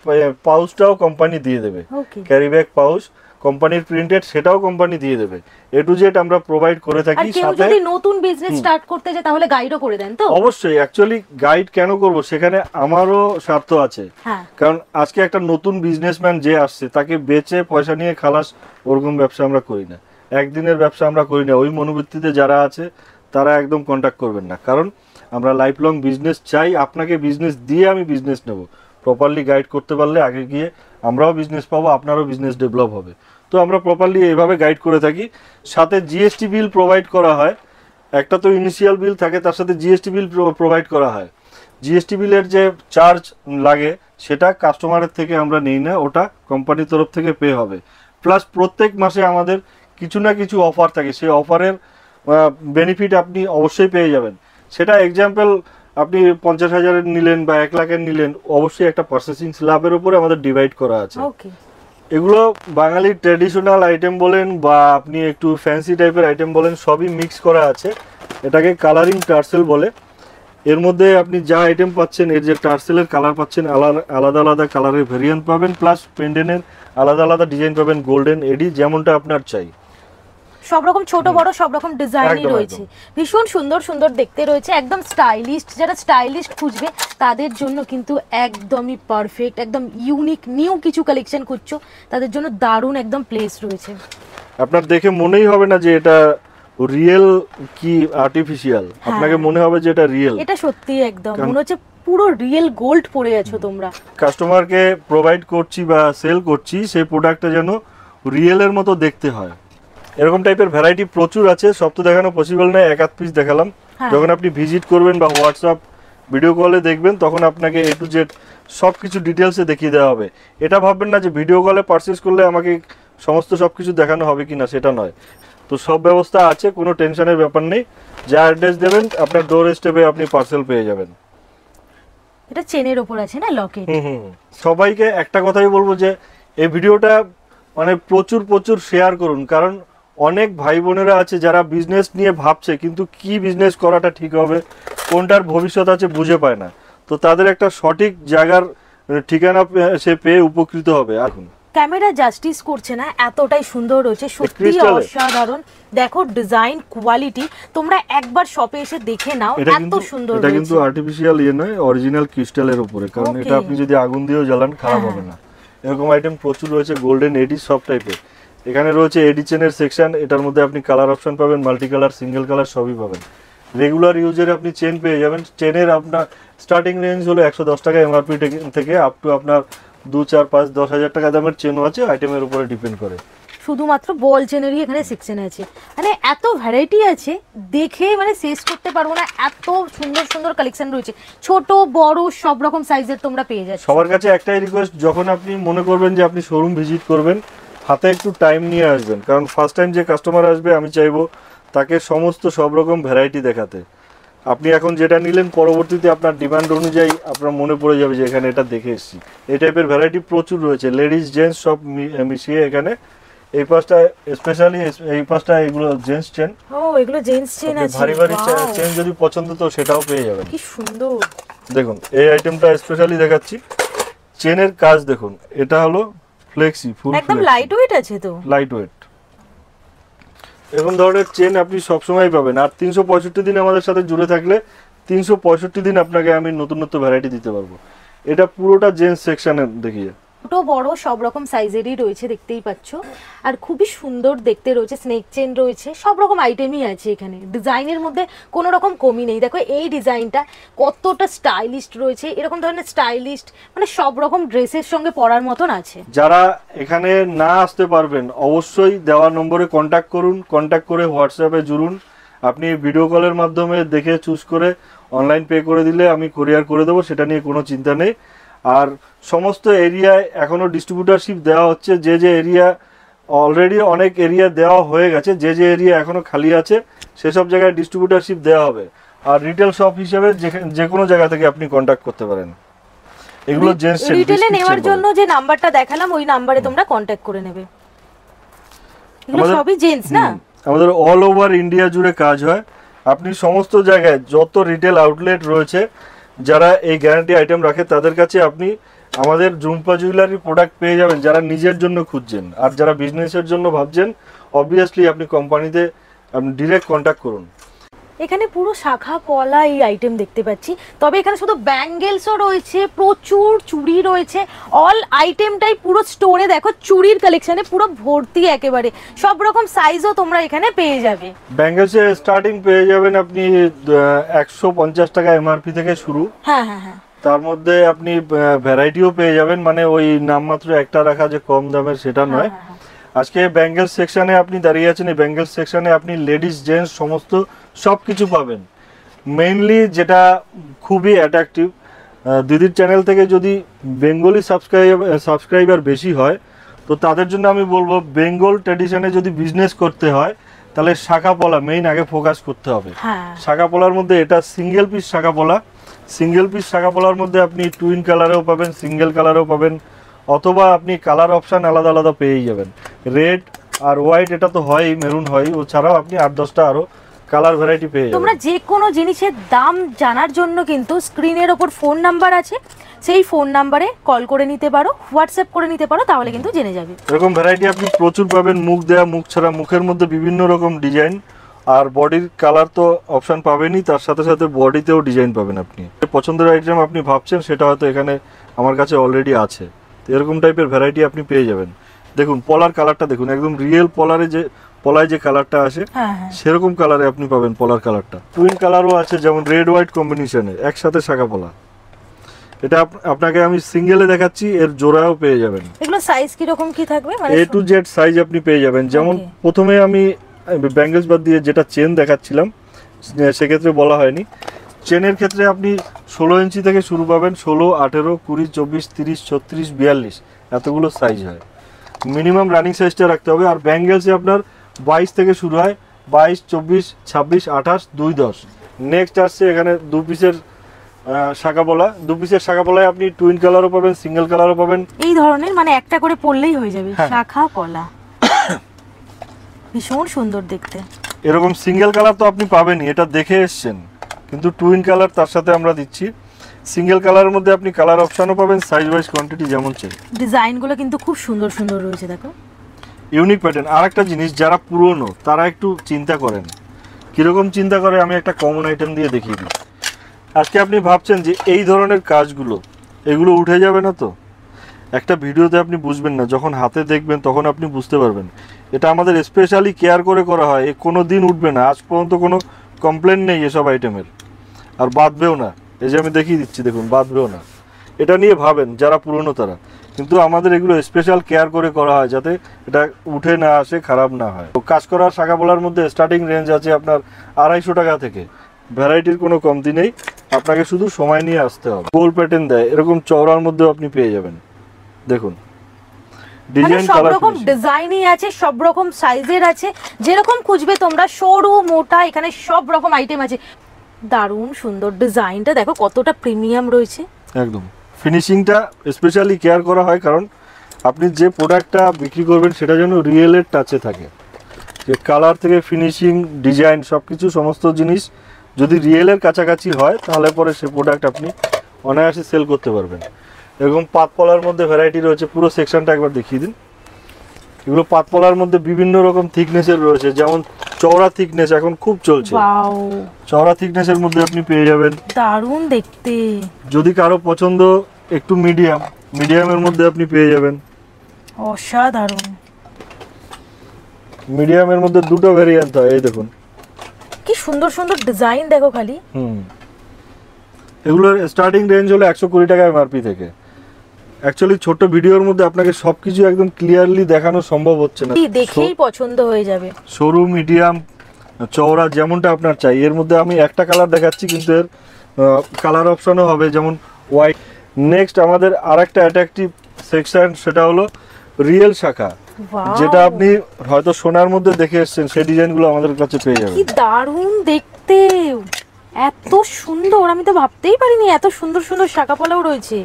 পাউচটাও কোম্পানি দিয়ে দেবে, ক্যারি ব্যাগ পাউচ কোম্পানির প্রিন্টেড, সেটাও কোম্পানি দিয়ে দেবে। এ টু জেড আমরা প্রোভাইড করে থাকি। আর কেউ যদি নতুন বিজনেস স্টার্ট করতে যায় তাহলে গাইডও করে দেন তো? অবশ্যই, অ্যাকচুয়ালি গাইড কেন করব, সেখানে আমারও স্বার্থ আছে। কারণ আজকে একটা নতুন বিজনেসম্যান যে আসছে তাকে বেচে পয়সা নিয়ে খালাস, ওরকম ব্যবসা আমরা করি না, একদিনের ব্যবসা আমরা করি না। ওই মনোবৃত্তিতে যারা আছে তারা একদম কন্ট্যাক্ট করবেন না, কারণ আমরা লাইফ লং বিজনেস চাই। আপনাকে বিজনেস দিয়ে আমি বিজনেস নেব, প্রপারলি গাইড করতে পারলে আগে গিয়ে আমরাও বিজনেস পাবো, আপনারও বিজনেস ডেভেলপ হবে। তো আমরা প্রপারলি এইভাবে গাইড করে থাকি। সাথে জিএসটি বিল প্রোভাইড করা হয়, একটা তো ইনিশিয়াল বিল থাকে, তার সাথে জিএসটি বিল প্রোভাইড করা হয়। জিএসটি বিলের যে চার্জ লাগে সেটা কাস্টমারের থেকে আমরা নিই না, ওটা কোম্পানির তরফ থেকে পে হবে। প্লাস প্রত্যেক মাসে আমাদের কিছু না কিছু অফার থাকে, সেই অফারের বেনিফিট আপনি অবশ্যই পেয়ে যাবেন। সেটা এক্সাম্পল আপনি 50,000-এর নিলেন বা 1 লাখের নিলেন, অবশ্যই একটা প্রসেসিং স্ল্যাবের উপরে আমাদের ডিভাইড করা আছে। এগুলো বাঙালি ট্র্যাডিশনাল আইটেম বলেন বা আপনি একটু ফ্যান্সি টাইপের আইটেম বলেন, সবই মিক্স করা আছে। এটাকে কালারিং টার্সেল বলে। এর মধ্যে আপনি যা আইটেম পাচ্ছেন, এর যে টার্সেলের কালার পাচ্ছেন, আলাদা আলাদা কালারের ভেরিয়েন্ট পাবেন, প্লাস পেন্ডেন্টের আলাদা আলাদা ডিজাইন পাবেন, গোল্ডেন এডি যেমনটা আপনার চাই। সব রকম ছোট বড় সব রকম ডিজাইনই রয়েছে, ভীষণ সুন্দর সুন্দর দেখতে রয়েছে, একদম স্টাইলিস্ট। যারা স্টাইলিস্ট খুঁজবে তাদের জন্য কিন্তু একদমই পারফেক্ট, একদম ইউনিক নিউ কিছু কালেকশন খুঁজছো তাদের জন্য দারুণ একদম প্লেস রয়েছে। আপনার দেখে মনেই হবে না যে এটা রিয়েল কি আর্টিফিশিয়াল, আপনাকে মনে হবে যে এটা রিয়েল। এটা সত্যি একদম মনে হচ্ছে পুরো রিয়েল গোল্ড পরে আছো তোমরা। কাস্টমারকে প্রোভাইড করছি বা সেল করছি, সেই প্রোডাক্টটা যেন রিয়েলের মতো দেখতে হয়, এরকম টাইপের ভ্যারাইটি প্রচুর আছে। সব তো দেখানো পসিবল নয়, এক আধ পিস দেখালাম। যখন আপনি ভিজিট করবেন বা হোয়াটসঅ্যাপ ভিডিও কলে দেখবেন, তখন আপনাকে এ টু জেড সব কিছু ডিটেলসে দেখিয়ে দেওয়া হবে। এটা ভাববেন না যে ভিডিও কলে পারচেস করলে আমাকে সমস্ত সব কিছু দেখানো হবে কি না, সেটা নয়। তো সব ব্যবস্থা আছে, কোনো টেনশনের ব্যাপার নেই। যা অ্যাড্রেস দেবেন আপনার ডোর স্টেপে আপনি পার্সেল পেয়ে যাবেন। এটা চেনের উপর আছে না, লকেট। সবাইকে একটা কথাই বলবো যে এই ভিডিওটা মানে প্রচুর প্রচুর শেয়ার করুন, কারণ অনেক ভাই বোনেরা আছে যারা বিজনেস নিয়ে ভাবছে কিন্তু কি বিজনেস করাটা ঠিক হবে, কোনটার ভবিষ্যৎ আছে বুঝে পায় না। তো তাদের একটা সঠিক জায়গার ঠিকানা সে পেয়ে উপকৃত হবে। এখন ক্যামেরা জাস্টিস করছে না, এতটাই সুন্দর রয়েছে, সত্যি অসাধারণ। দেখো ডিজাইন কোয়ালিটি, তোমরা একবার শপে এসে দেখে নাও, এত সুন্দর। এটা কিন্তু আর্টিফিশিয়াল নয়, অরিজিনাল ক্রিস্টালের উপরে, কারণ এটা আপনি যদি আগুন দিয়েও জ্বালান খারাপ হবে না। এরকম আইটেম প্রচুর রয়েছে, গোল্ডেন এডি সব টাইপের। এখানে রয়েছে এডি চেনের সেকশন, এটার মধ্যে আপনি কালার অপশন পাবেন, মাল্টি কালার, সিঙ্গেল কালার সবই পাবেন। রেগুলার ইউজের আপনি চেন পেয়ে যাবেন। চেনের আপনার স্টার্টিং রেঞ্জ হলো 110 টাকা এমআরপি থেকে আপ টু আপনার 2, 4, 5, 10,000 টাকা দামের চেনও আছে, আইটেমের উপরে ডিপেন্ড করে। শুধুমাত্র বল চেনেরই এখানে সেকশন আছে, মানে এত ভ্যারাইটি আছে দেখে মানে শেষ করতে পারবো না, এত সুন্দর সুন্দর কালেকশন রয়েছে, ছোট বড় সব রকম সাইজের তোমরা পেয়ে যাচ্ছ। সবার কাছে একটাই রিকোয়েস্ট, যখন আপনি মনে করবেন যে আপনি শোরুম ভিজিট করবেন, হাতে একটু টাইম নিয়ে আসবেন, কারণ ফার্স্ট টাইম যে কাস্টমার আসবে আমি চাইবো তাকে সমস্ত সব রকম ভ্যারাইটি দেখাতে। আপনি এখন যেটা নিলেন, পরবর্তীতে আপনার ডিমান্ড অনুযায়ী আপনার মনে পড়ে যাবে যে এখানে এটা দেখে এসেছি। এই টাইপের ভ্যারাইটি প্রচুর রয়েছে, লেডিস জেন্টস সব মিশিয়ে এখানে। এই পাশটা স্পেশালি, এই পাশটা এগুলো জেন্টস চেন। ও এগুলো জেন্টস চেন আছে, ভারী ভারী চেন যদি পছন্দ তো সেটাও পেয়ে যাবেন। কি সুন্দর। দেখুন এই আইটেমটা স্পেশালি দেখাচ্ছি, চেনের কাজ দেখুন, এটা হলো ফ্লেক্সি, ফুল একদম লাইট ওয়েট আছে, তো লাইট ওয়েট। এরকম ধরনের চেন আপনি সবসময় পাবেন। আর 365 দিন আমাদের সাথে জুড়ে থাকলে 365 দিন আপনাকে আমি নতুন নতুন ভ্যারাইটি দিতে পারবো। এটা পুরোটা জেন্টস সেকশনে দেখিয়ে, ছোট বড় সব রকম সাইজেরই রয়েছে, দেখতেই পাচ্ছ। আর খুবই সুন্দর দেখতে রয়েছে, স্নেক চেন রয়েছে, সব রকম আইটেমই আছে এখানে। ডিজাইনের মধ্যে কোনো রকম কমি নেই। দেখো এই ডিজাইনটা কতটা স্টাইলিস্ট রয়েছে, এরকম ধরনের স্টাইলিস্ট মানে সব রকম ড্রেসের সঙ্গে পরার মতন আছে। যারা এখানে না আসতে পারবেন অবশ্যই দেওয়া নম্বরে কন্ট্যাক্ট করুন, কন্ট্যাক্ট করে হোয়াটসঅ্যাপে জুড়ুন। আপনি ভিডিও কলের মাধ্যমে দেখে চুজ করে অনলাইন পে করে দিলে আমি কুরিয়ার করে দেবো, সেটা নিয়ে কোনো চিন্তা নেই। আর সমস্ত এরিয়ায় এখনো ডিস্ট্রিবিউটারশিপ দেওয়া হচ্ছে, যে যে এরিয়া অলরেডি অনেক এরিয়া দেওয়া হয়ে গেছে, যে যে এরিয়া এখনো খালি আছে সেসব জায়গায় ডিস্ট্রিবিউটারশিপ দেওয়া হবে। আর রিটেল শপ হিসেবে যে কোনো জায়গা থেকে আপনি কন্ট্যাক্ট করতে পারেন। এগুলো জেন্টস রিটেলে নেওয়ার জন্য যে নাম্বারটা দেখালাম ওই নাম্বারে তোমরা কন্ট্যাক্ট করে নেবে। এগুলো সবই জেন্টস না? আমাদের অল ওভার ইন্ডিয়া জুড়ে কাজ হয়। আপনি সমস্ত জায়গায় যত রিটেল আউটলেট রয়েছে যারা এই গ্যারান্টি আইটেম রাখে তাদের কাছে আপনি আমাদের ঝুম্পা জুয়েলারি প্রোডাক্ট পেয়ে যাবেন, যারা নিজের জন্য খুঁজছেন। আর যারা বিজনেসের জন্য ভাবছেন অবভিয়াসলি আপনি কোম্পানিতে আপনি ডিরেক্ট কন্ট্যাক্ট করুন। এখানে পুরো শাখা পলা এই আইটেম দেখতে পাচ্ছি, তবে এখানে শুধু ব্যাঙ্গেলসও রয়েছে, প্রচুর চুড়ি রয়েছে, অল আইটেমটাই পুরো স্টোরে দেখো চুড়ির কালেকশনে পুরো ভর্তি একেবারে, সব রকম সাইজও তোমরা এখানে পেয়ে যাবে। ব্যাঙ্গেলসে স্টার্টিং পেয়ে যাবেন আপনি 150 টাকা এমআরপি থেকে শুরু। হ্যাঁ হ্যাঁ হ্যাঁ, তার মধ্যে আপনি ভ্যারাইটিও পেয়ে যাবেন, মানে ওই নামমাত্র একটা রাখা যে কম দামের সেটা নয়। আজকে ব্যাঙ্গেল সেকশনে আপনি দাঁড়িয়ে আছেন, এই ব্যাঙ্গেল সেকশনে আপনি লেডিস জেন্টস সমস্ত সব কিছু পাবেন। মেইনলি যেটা খুবই অ্যাট্রাকটিভ, দিদির চ্যানেল থেকে যদি বেঙ্গলি সাবস্ক্রাইবার বেশি হয় তো তাদের জন্য আমি বলবো বেঙ্গল ট্র্যাডিশনে যদি বিজনেস করতে হয় তাহলে শাখা পলা মেইন আগে ফোকাস করতে হবে। শাখা পলার মধ্যে এটা সিঙ্গেল পিস শাখা পলা, সিঙ্গেল পিস শাখা পলার মধ্যে আপনি টুইন কালারেও পাবেন, সিঙ্গেল কালারেও পাবেন, অথবা আপনি কালার অপশান আলাদা আলাদা পেয়েই যাবেন। রেড আর হোয়াইট এটা তো হয়, মেরুন হয়, ও ছাড়াও আপনি 8-10টা আরো কালার ভ্যারাইটি পেয়ে যাবেন। তোমরা যে কোনো জিনিসের দাম জানার জন্য কিন্তু স্ক্রিনের ওপর ফোন নাম্বার আছে, সেই ফোন নাম্বারে কল করে নিতে পারো, হোয়াটসঅ্যাপ করে নিতে পারো, তাহলে কিন্তু জেনে যাবে। এরকম ভ্যারাইটি আপনি প্রচুর পাবেন, মুখ দেয়া মুখ ছাড়া, মুখের মধ্যে বিভিন্ন রকম ডিজাইন, আর বডির কালার তো অপশন পাবেনই, তার সাথে সাথে বডিতেও ডিজাইন পাবেন। আপনি পছন্দের আইটেম আপনি ভাবছেন সেটা হয়তো এখানে আমার কাছে অলরেডি আছে, এরকম টাইপের ভ্যারাইটি আপনি পেয়ে যাবেন। দেখুন পলার কালারটা দেখুন, একদম রিয়েল পলারে যে পলায় যে কালারটা আসে সেরকম কালারে আপনি পাবেন পলার কালারটা। টুইন কালারও আছে, যেমন রেড হোয়াইট কম্বিনেশনে একসাথে শাখা পলা। এটা আপনাকে আমি সিঙ্গেলে দেখাচ্ছি, এর জোড়াও পেয়ে যাবেন। এগুলো সাইজ কি রকম কি থাকবে? মানে A to Z সাইজ আপনি পেয়ে যাবেন। যেমন প্রথমে আমি ব্যাঙ্গেলস বাদ দিয়ে যেটা চেন দেখাচ্ছিলাম সেক্ষেত্রে বলা হয়নি, চেনের ক্ষেত্রে আপনি 16 ইঞ্চি থেকে শুরু পাবেন, 16, 18, 20, 24, 30, 36, 42 এতগুলো সাইজ হয়। মিনিমাম রানিং সাইজটা রাখতে হবে। আর ব্যাঙ্গেলসে আপনার 22 থেকে শুরু হয়, 22, 24, 26, 28, 2, 10। নেক্সট আসছে এখানে 2 পিসের শাখা পলা। 2 পিসের শাখা পলায় আপনি টুইন কালারও পাবেন, সিঙ্গেল কালারও পাবেন, এই ধরনের, মানে একটা করে পড়লেই হয়ে যাবে শাখা পলা। ভীষণ সুন্দর দেখতে। এরকম সিঙ্গেল কালার তো আপনি পাবেনই, এটা দেখে এসছেন, কিন্তু টুইন কালার তার সাথে আমরা দিচ্ছি। সিঙ্গেল কালারের মধ্যে আপনি কালার অপশনও পাবেন, সাইজ ওয়াইজ কোয়ান্টিটি যেমন চাই। ডিজাইনগুলো কিন্তু খুব সুন্দর সুন্দর রয়েছে, দেখো ইউনিক প্যাটার্ন। আর একটা জিনিস, যারা পুরনো তারা একটু চিন্তা করেন, কিরকম চিন্তা করে আমি একটা কমন আইটেম দিয়ে দেখিয়ে দিই। আজকে আপনি ভাবছেন যে এই ধরনের কাজগুলো এগুলো উঠে যাবে না, তো একটা ভিডিওতে আপনি বুঝবেন না, যখন হাতে দেখবেন তখন আপনি বুঝতে পারবেন। এটা আমাদের স্পেশালি কেয়ার করে করা হয়, এ কোনো দিন উঠবে না, আজ পর্যন্ত কোনো কমপ্লেন নেই এসব আইটেমের, আর বাঁধবেও না। এই যে আমি দেখিয়ে দিচ্ছি, দেখুন বাঁধবেও না। এটা নিয়ে ভাবেন যারা পুরনো তারা, কিন্তু আমাদের এগুলো স্পেশাল কেয়ার করে করা হয় যাতে এটা উঠে না আসে, খারাপ না হয়। তো কাজ করার শাখা পলার মধ্যে স্টার্টিং রেঞ্জ আছে আপনার 250 টাকা থেকে, ভ্যারাইটির কোনো কমতি নেই, আপনাকে শুধু সময় নিয়ে আসতে হবে। গোল প্যাটার্ন দেয়, এরকম চওড়ার মধ্যেও আপনি পেয়ে যাবেন। দেখুন ডিজাইন, সব রকম ডিজাইনই আছে, সব রকম সাইজের আছে, যেরকম খুঁজবে তোমরা, সরু মোটা, এখানে সব রকম আইটেম আছে। দারুণ সুন্দর ডিজাইনটা দেখো, কতটা প্রিমিয়াম রয়েছে। একদম ফিনিশিংটা স্পেশালি কেয়ার করা হয়, কারণ আপনি যে প্রোডাক্টটা বিক্রি করবেন সেটা যেন রিয়েলের টাচে থাকে। যে কালার থেকে ফিনিশিং, ডিজাইন সবকিছু, সমস্ত জিনিস যদি রিয়েলের কাছাকাছি হয় তাহলে পরে সে প্রোডাক্ট আপনি অনায়াসে সেল করতে পারবেন। এরকম পাতপলার মধ্যে ভ্যারাইটি রয়েছে, পুরো সেকশনটা একবার দেখিয়ে দিন। এগুলো পাতপলার মধ্যে বিভিন্ন রকম থিকনেসের রয়েছে, যেমন চওড়া থিকনেস এখন খুব চলছে, চওড়া থিকনেসের মধ্যে আপনি পেয়ে যাবেন। দারুণ দেখতে। যদি কারো পছন্দ একটু মিডিয়াম, মিডিয়ামের মধ্যে আপনি পেয়ে যাবেন। অসাধারণ। মিডিয়ামের মধ্যে দুটো ভেরিয়েন্ট হয়, এই দেখুন কি সুন্দর সুন্দর ডিজাইন দেখো খালি। এগুলোর স্টার্টিং রেঞ্জ হলো 120 টাকা এমআরপি থেকে। অ্যাকচুয়ালি ছোট ভিডিওর মধ্যে আপনাকে সবকিছু একদম ক্লিয়ারলি দেখানো সম্ভব হচ্ছে না, দেখেই পছন্দ হয়ে যাবে। সরু, মিডিয়াম, চওড়া যেমনটা আপনার চাই। এর মধ্যে আমি একটা কালার দেখাচ্ছি, কিন্তু এর কালার অপশনও হবে, যেমন হোয়াইট। নেক্সট আমাদের আরেকটা অ্যাট্রাকটিভ সেকশন, সেটা হলো রিয়েল শাখা, যেটা আপনি হয়তো সোনার মধ্যে দেখে এসেছেন, সেই ডিজাইনগুলো আমাদের কাছে পেয়ে যাবেন। কি দারুণ দেখতে, এত সুন্দর, আমি তো ভাবতেই পারিনি এত সুন্দর সুন্দর শাখা পলাও রয়েছে।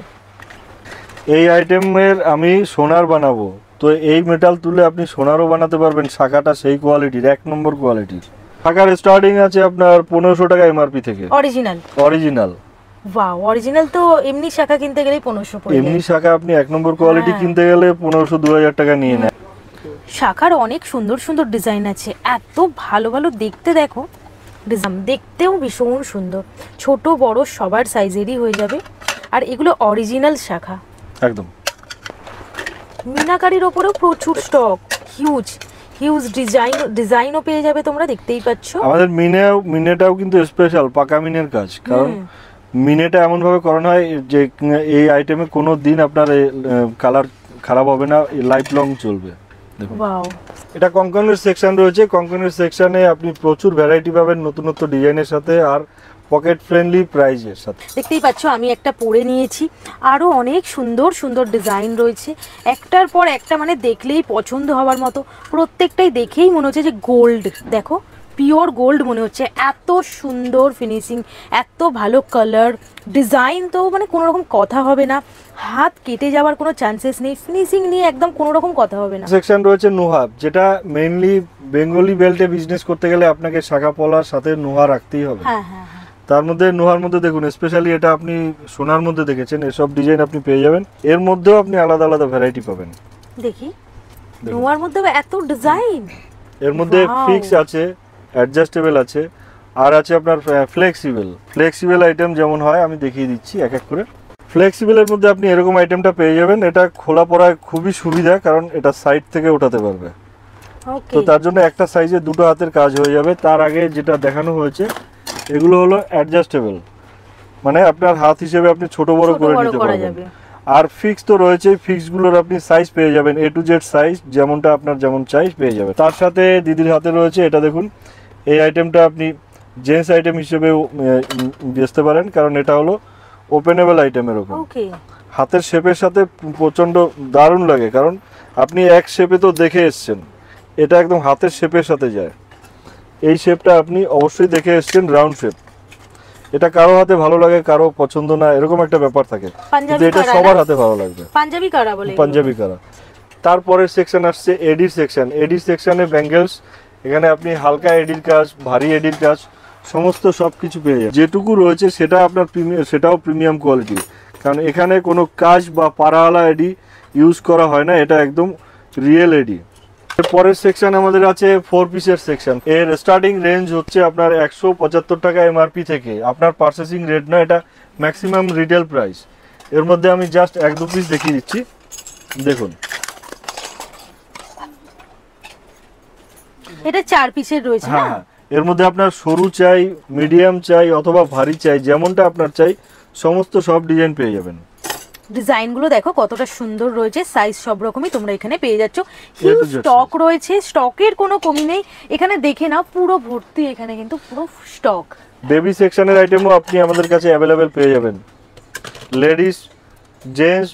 এই আইটেমের আমি সোনার বানাবো, তো তো এই মেটাল তুলে আপনি সোনারও বানাতে পারবেন, শাখাটা সেই কোয়ালিটির, 1 নম্বর কোয়ালিটির। শাখার স্টার্টিং আছে আপনার 1500 টাকা এমআরপি থেকে। অরিজিনাল ওয়াও, অরিজিনাল তো এমনি শাখা কিনতে গেলেই 1500 পড়ে যায়। এমনি শাখা আপনি 1 নম্বর কোয়ালিটি কিনতে গেলে 1500-2000 টাকা নিয়ে নেয়। শাখার অনেক সুন্দর সুন্দর ডিজাইন আছে, এত ভালো ভালো দেখতে, দেখো ডিজাইন দেখতেও ভীষণ সুন্দর, ছোট বড় সবার সাইজেরই হয়ে যাবে। আর এগুলো অরিজিনাল শাখা একদম। মিনাকারির ওপরেও প্রচুর স্টক, হিউজ হিউজ ডিজাইনও পেয়ে যাবে তোমরা, দেখতেই পাচ্ছ। আমাদের মিনেটাও কিন্তু স্পেশাল পাকা মিনের কাজ, কারণ মিনেটা এমন ভাবে করানো হয় যে এই আইটেমে কোনো দিন আপনার কালার খারাপ হবে না, লাইফ লং চলবে। দেখুন ওয়াও, এটা কঙ্কনের সেকশন রয়েছে। কঙ্কনের সেকশনে আপনি প্রচুর ভ্যারাইটি পাবেন নতুন নতুন ডিজাইনের সাথে আর পকেট ফ্রেন্ডলি প্রাইসের সাথে। দেখতেই পাচ্ছ আমি একটা পরে নিয়েছি, আরো অনেক সুন্দর সুন্দর ডিজাইন রয়েছে, একটার পর একটা, মানে দেখলেই পছন্দ হওয়ার মতো, প্রত্যেকটাই দেখেই মনে হচ্ছে যে গোল্ড, দেখো পিওর গোল্ড মনে হচ্ছে, এত সুন্দর ফিনিশিং, এত ভালো কালার, ডিজাইন তো মানে কোনো রকম কথা হবে না, হাত কেটে যাওয়ার কোনো চান্সেস নেই, ফিনিশিং নিয়ে একদম কোনো রকম কথা হবে না। সেকশন রয়েছে নুহাব, যেটা মেইনলি বেঙ্গলি বেল্টে বিজনেস করতে গেলে আপনাকে শাখা পলার সাথে নুহা রাখতেই হবে। হ্যাঁ হ্যাঁ হ্যাঁ। তার মধ্যে নুহার মধ্যে দেখুন স্পেশালি এটা আপনি সোনার মধ্যে দেখেছেন, এসব ডিজাইন আপনি পেয়ে যাবেন। এর মধ্যেও আপনি আলাদা আলাদা ভ্যারাইটি পাবেন। দেখি নোয়ার মধ্যে এত ডিজাইন, এর মধ্যে ফিক্স আছে, অ্যাডজাস্টেবল আছে, আর আছে আপনার ফ্লেক্সিবল আইটেম যেমন হয় আমি দেখিয়ে দিচ্ছি এক এক করে। ফ্লেক্সিবলের মধ্যে আপনি এরকম আইটেমটা পেয়ে যাবেন। এটা খোলা পড়ায় খুবই সুবিধা, কারণ এটা সাইড থেকে ওঠাতে পারবে। তো তার জন্য একটা সাইজে দুটো হাতের কাজ হয়ে যাবে। তার আগে যেটা দেখানো হয়েছে এগুলো হলো অ্যাডজাস্টেবল, মানে আপনার হাত হিসেবে আপনি ছোট বড় করে নিতে পারবেন। আর ফিক্স তো রয়েছে, ফিক্সগুলোর আপনি সাইজ পেয়ে যাবেন, A to Z সাইজ, যেমনটা আপনার যেমন চাই পেয়ে যাবেন। তার সাথে দিদির হাতে রয়েছে এটা দেখুন, এই আইটেমটা আপনি জেন্টস আইটেম হিসেবে বেচতে পারেন, কারণ এটা হলো ওপেনেবল আইটেমের ওপর। হাতের শেপের সাথে প্রচণ্ড দারুণ লাগে, কারণ আপনি এক শেপে তো দেখে এসছেন, এটা একদম হাতের শেপের সাথে যায়। এই শেপটা আপনি অবশ্যই দেখে এসছেন, রাউন্ড শেপ। এটা কারো হাতে ভালো লাগে, কারো পছন্দ না, এরকম একটা ব্যাপার থাকে, কিন্তু এটা সবার হাতে ভালো লাগবে। পাঞ্জাবি কারা। তারপরের সেকশন আসছে এডির সেকশন। এডির সেকশনে ব্যাঙ্গেলস, এখানে আপনি হালকা এডির কাজ, ভারী এডির কাজ, সমস্ত সবকিছু পেয়ে যাবেন। যেটুকু রয়েছে সেটা আপনার সেটাও প্রিমিয়াম কোয়ালিটি, কারণ এখানে কোনো কাজ বা পাড়াওয়ালা এডি ইউজ করা হয় না, এটা একদম রিয়েল এডি। পরের সেকশন আমাদের আছে 4 পিসের সেকশন। এর স্টার্টিং রেঞ্জ হচ্ছে আপনার 175 টাকা এমআরপি থেকে, আপনার পারচেসিং রেট না, এটা ম্যাক্সিমাম রিটেল প্রাইস। এর মধ্যে আমি জাস্ট 1-2 পিস দেখিয়ে দিচ্ছি, দেখুন। এটা 4 পিসের রয়েছে না? হ্যাঁ, এর মধ্যে আপনার সরু চাই, মিডিয়াম চাই অথবা ভারী চাই, যেমনটা আপনার চাই সমস্ত সব ডিজাইন পেয়ে যাবেন। ডিজাইনগুলো দেখো কতটা সুন্দর রয়েছে, সাইজ সব রকমই তোমরা এখানে পেয়ে যাচ্ছ। হিউজ স্টক রয়েছে, স্টকের কোনো কমি নেই। এখানে দেখে নাও পুরো ভর্তি, এখানে কিন্তু পুরো স্টক। বেবি সেকশনের আইটেমও আপনি আমাদের কাছে অ্যাভেলেবেল পেয়ে যাবেন। লেডিস জেন্টস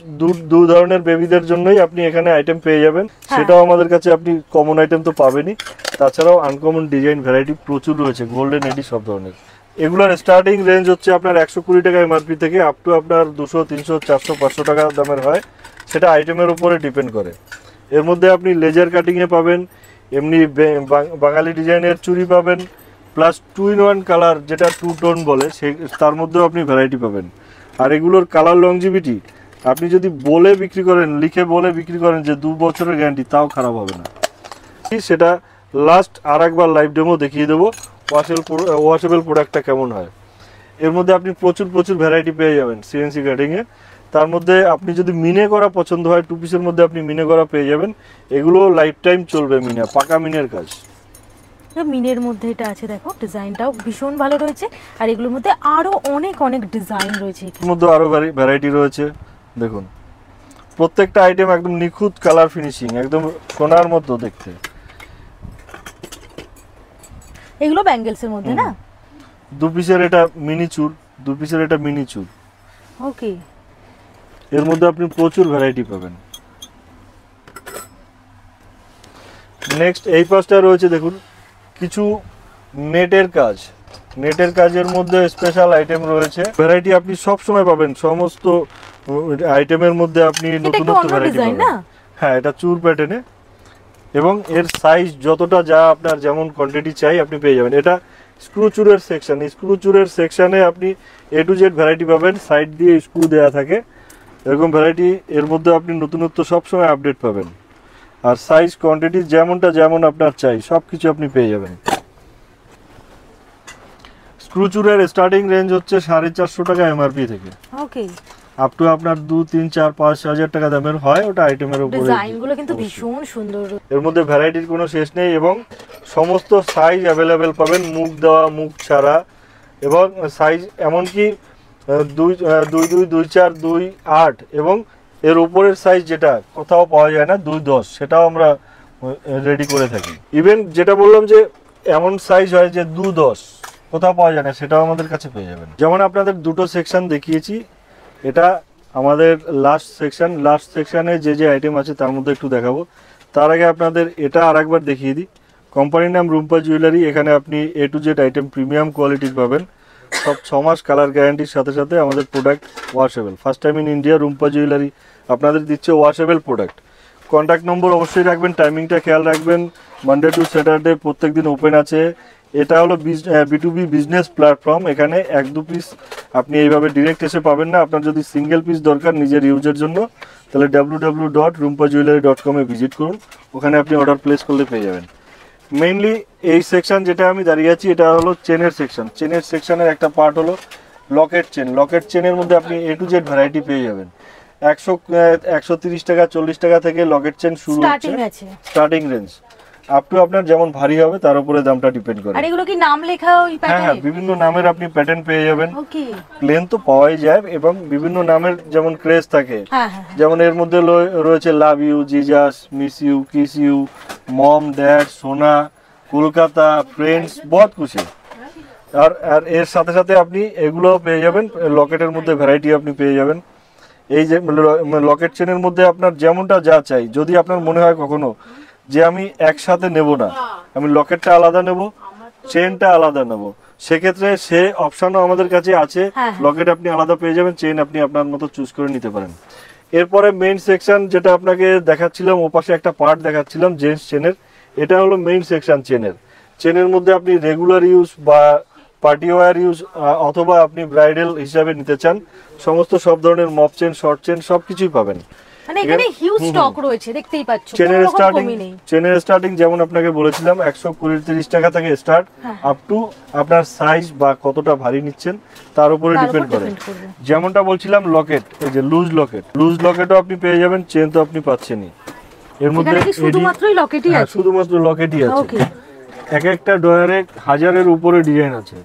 দু ধরনের বেবিদের জন্যই আপনি এখানে আইটেম পেয়ে যাবেন। সেটাও আমাদের কাছে আপনি কমন আইটেম তো পাবেনই, তাছাড়াও আনকমন ডিজাইন ভ্যারাইটি প্রচুর রয়েছে, গোল্ডেন এডি সব ধরনের। এগুলোর স্টার্টিং রেঞ্জ হচ্ছে আপনার 120 টাকা এমআরপি থেকে আপ টু আপনার 200, 300, 400, 500 টাকা দামের হয়, সেটা আইটেমের উপরে ডিপেন্ড করে। এর মধ্যে আপনি লেজার কাটিংয়ে পাবেন, এমনি বাঙালি ডিজাইনের চুড়ি পাবেন, প্লাস 2-in-1 কালার যেটা 2 টোন বলে, তার মধ্যেও আপনি ভ্যারাইটি পাবেন। আর এগুলোর কালার লংজিভিটি আপনি যদি বলে বিক্রি করেন, লিখে বলে বিক্রি করেন যে 2 বছরের গ্যারান্টি, তাও খারাপ হবে না। সেটা লাস্ট আর একবার লাইভ ডেমো দেখিয়ে দেবো ওয়াশেবল প্রোডাক্টটা কেমন হয়। এর মধ্যে আপনি প্রচুর ভ্যারাইটি পেয়ে যাবেন সিএনসি কাটিংয়ে। তার মধ্যে আপনি যদি মিনে করা পছন্দ হয়, 2 পিসের মধ্যে আপনি মিনে করা পেয়ে যাবেন। এগুলো লাইফ টাইম চলবে, মিনে, পাকা মিনের কাজ। মিনের মধ্যে এটা আছে, দেখো ডিজাইনটাও ভীষণ ভালো রয়েছে। আর এগুলোর মধ্যে আরো অনেক ডিজাইন রয়েছে, এর মধ্যে আরো ভ্যারাইটি রয়েছে। দেখুন প্রত্যেকটা আইটেম একদম নিখুঁত কালার ফিনিশিং, একদম সোনার মতো দেখতে। এগুলো ব্যাঙ্গেলস এর মধ্যে না? 2 পিসের এটা মিনি চুর, 2 পিসের এটা মিনি চুর। ওকে, এর মধ্যে আপনি প্রচুর ভ্যারাইটি পাবেন। নেক্সট এই পাশটা রয়েছে, দেখুন কিছু নেটের কাজ। নেটের কাজের মধ্যে স্পেশাল আইটেম রয়েছে, ভ্যারাইটি আপনি সব সময় পাবেন। সমস্ত আইটেমের মধ্যে আপনি নতুন ভ্যারাইটি পাবেন। হ্যাঁ, এটা চুর প্যাটার্নে, এবং এর সাইজ যতটা যা আপনার যেমন কোয়ান্টিটি চাই আপনি পেয়ে যাবেন। এটা স্ক্রু চুরের সেকশন, স্ক্রু চুরের সেকশনে আপনি A to Z ভ্যারাইটি পাবেন, সাইড দিয়ে স্ক্রু দেওয়া থাকে, এরকম ভ্যারাইটি এর মধ্যে আপনি নতুনত্ব সবসময় আপডেট পাবেন। আর সাইজ কোয়ান্টিটি যেমনটা যেমন আপনার চাই সব কিছু আপনি পেয়ে যাবেন। স্ক্রু চুরের স্টার্টিং রেঞ্জ হচ্ছে 450 টাকা এমআরপি থেকে, ওকে, আপ টু আপনার 2, 3, 4, 5 হাজার টাকা দামের হয়, ওটা আইটেমের উপরে। ডিজাইনগুলো কিন্তু ভীষণ সুন্দর, এর মধ্যে ভ্যারাইটির কোনো শেষ নেই, এবং সমস্ত সাইজ অ্যাভেলেবেল পাবেন, মুখ দেওয়া মুখ ছাড়া, এবং সাইজ এমনকি 2, 2, 2, 2, 4, 2, 8, এবং এর উপরের সাইজ যেটা কোথাও পাওয়া যায় না 2, 10, সেটাও আমরা রেডি করে থাকি। ইভেন যেটা বললাম যে এমন সাইজ হয় যে 2, 10 কোথাও পাওয়া যায় না, সেটাও আমাদের কাছে পেয়ে যাবেন। যেমন আপনাদের দুটো সেকশন দেখিয়েছি, এটা আমাদের লাস্ট সেকশনে যে যে আইটেম আছে তার মধ্যে একটু দেখাবো। তার আগে আপনাদের এটা আরেকবার দেখিয়ে দিই। কোম্পানির নাম রুম্পা জুয়েলারি, এখানে আপনি A to Z item premium কোয়ালিটির পাবেন, সব 6 মাস কালার গ্যারান্টির সাথে সাথে আমাদের product washable. First time in India Rumpa jewellery আপনাদের দিচ্ছে ওয়াশেবল প্রোডাক্ট। কন্ট্যাক্ট নম্বর অবশ্যই রাখবেন, টাইমিংটা খেয়াল রাখবেন, মানডে টু স্যাটারডে প্রত্যেক দিন ওপেন আছে। এটা হলো B2B বিজনেস প্ল্যাটফর্ম, এখানে 1-2 পিস আপনি এইভাবে ডিরেক্ট এসে পাবেন না। আপনার যদি সিঙ্গেল পিস দরকার নিজের ইউজের জন্য, তাহলে www.rumpajewellery.com এ ভিজিট করুন, ওখানে আপনি অর্ডার প্লেস করলে পেয়ে যাবেন। মেইনলি এই সেকশন যেটা আমি দাঁড়িয়ে আছি এটা হলো চেনের সেকশন। চেনের সেকশনের একটা পার্ট হলো লকেট চেন। লকেট চেনের মধ্যে আপনি A to Z ভ্যারাইটি পেয়ে যাবেন। 130 টাকা 40 টাকা থেকে লকেট চেন শুরু হচ্ছে, স্টার্টিং রেঞ্জ, আপ টু আপনার যেমন ভারী হবে তার উপরে দামটা ডিপেন্ড করে। আর এগুলো কি নাম লেখা ওই প্যাটার্নে? হ্যাঁ, বিভিন্ন নামের আপনি প্যাটার্ন পেয়ে যাবেন। ওকে, প্লেন তো পাওয়াই যায়, এবং বিভিন্ন নামের যেমন ক্রেজ থাকে, যেমন এর মধ্যে রয়েছে love you, Jesus, miss you, kiss you, mom, dad, সোনা, কলকাতা, ফ্রেন্ডস, বহুত খুশি। আর এর সাথে সাথে আপনি এগুলো পেয়ে যাবেন, লকেটের মধ্যে ভ্যারাইটি আপনি পেয়ে যাবেন। এই যে লকেট চেনের মধ্যে আপনার যেমনটা যা চাই, যদি আপনার মনে হয় কখনো যে আমি একসাথে নেব না, আমি লকেটটা আলাদা নেব, চেনটা আলাদা নেব, সেক্ষেত্রে সে অপশনও আমাদের কাছে আছে। লকেট আপনি আলাদা পেয়ে যাবেন, চেন আপনি আপনার মতো চুজ করে নিতে পারেন। এরপরে মেইন সেকশন যেটা আপনাকে দেখাচ্ছিলাম, ওপাশে একটা পার্ট দেখাচ্ছিলাম জেন্টস চেনের, এটা হলো মেইন সেকশন চেনের। চেনের মধ্যে আপনি রেগুলার ইউজ বা পার্টি ওয়্যার ইউজ অথবা আপনি ব্রাইডাল হিসাবে নিতে চান, সমস্ত সব ধরনের মপ চেন, শর্ট চেন সবকিছুই পাবেন। মানে এখানে হিউজ স্টক রয়েছে, দেখতেই পাচ্ছ। চেনের স্টার্টিং যেমন আপনাকে বলেছিলাম 120-30 টাকা থেকে স্টার্ট, আপ টু আপনার সাইজ বা কতটা ভারী নিচ্ছেন তার উপরে ডিপেন্ড করে। যেমনটা বলছিলাম লকেট, এই যে লুজ লকেটও আপনি পেয়ে যাবেন, চেন তো আপনি পাচ্ছেনই। এর মধ্যে শুধুমাত্র লকেটই আছে, শুধুমাত্র লকেটই আছে। এক একটা ডয়ারে 1000-এর উপরে ডিজাইন আছে,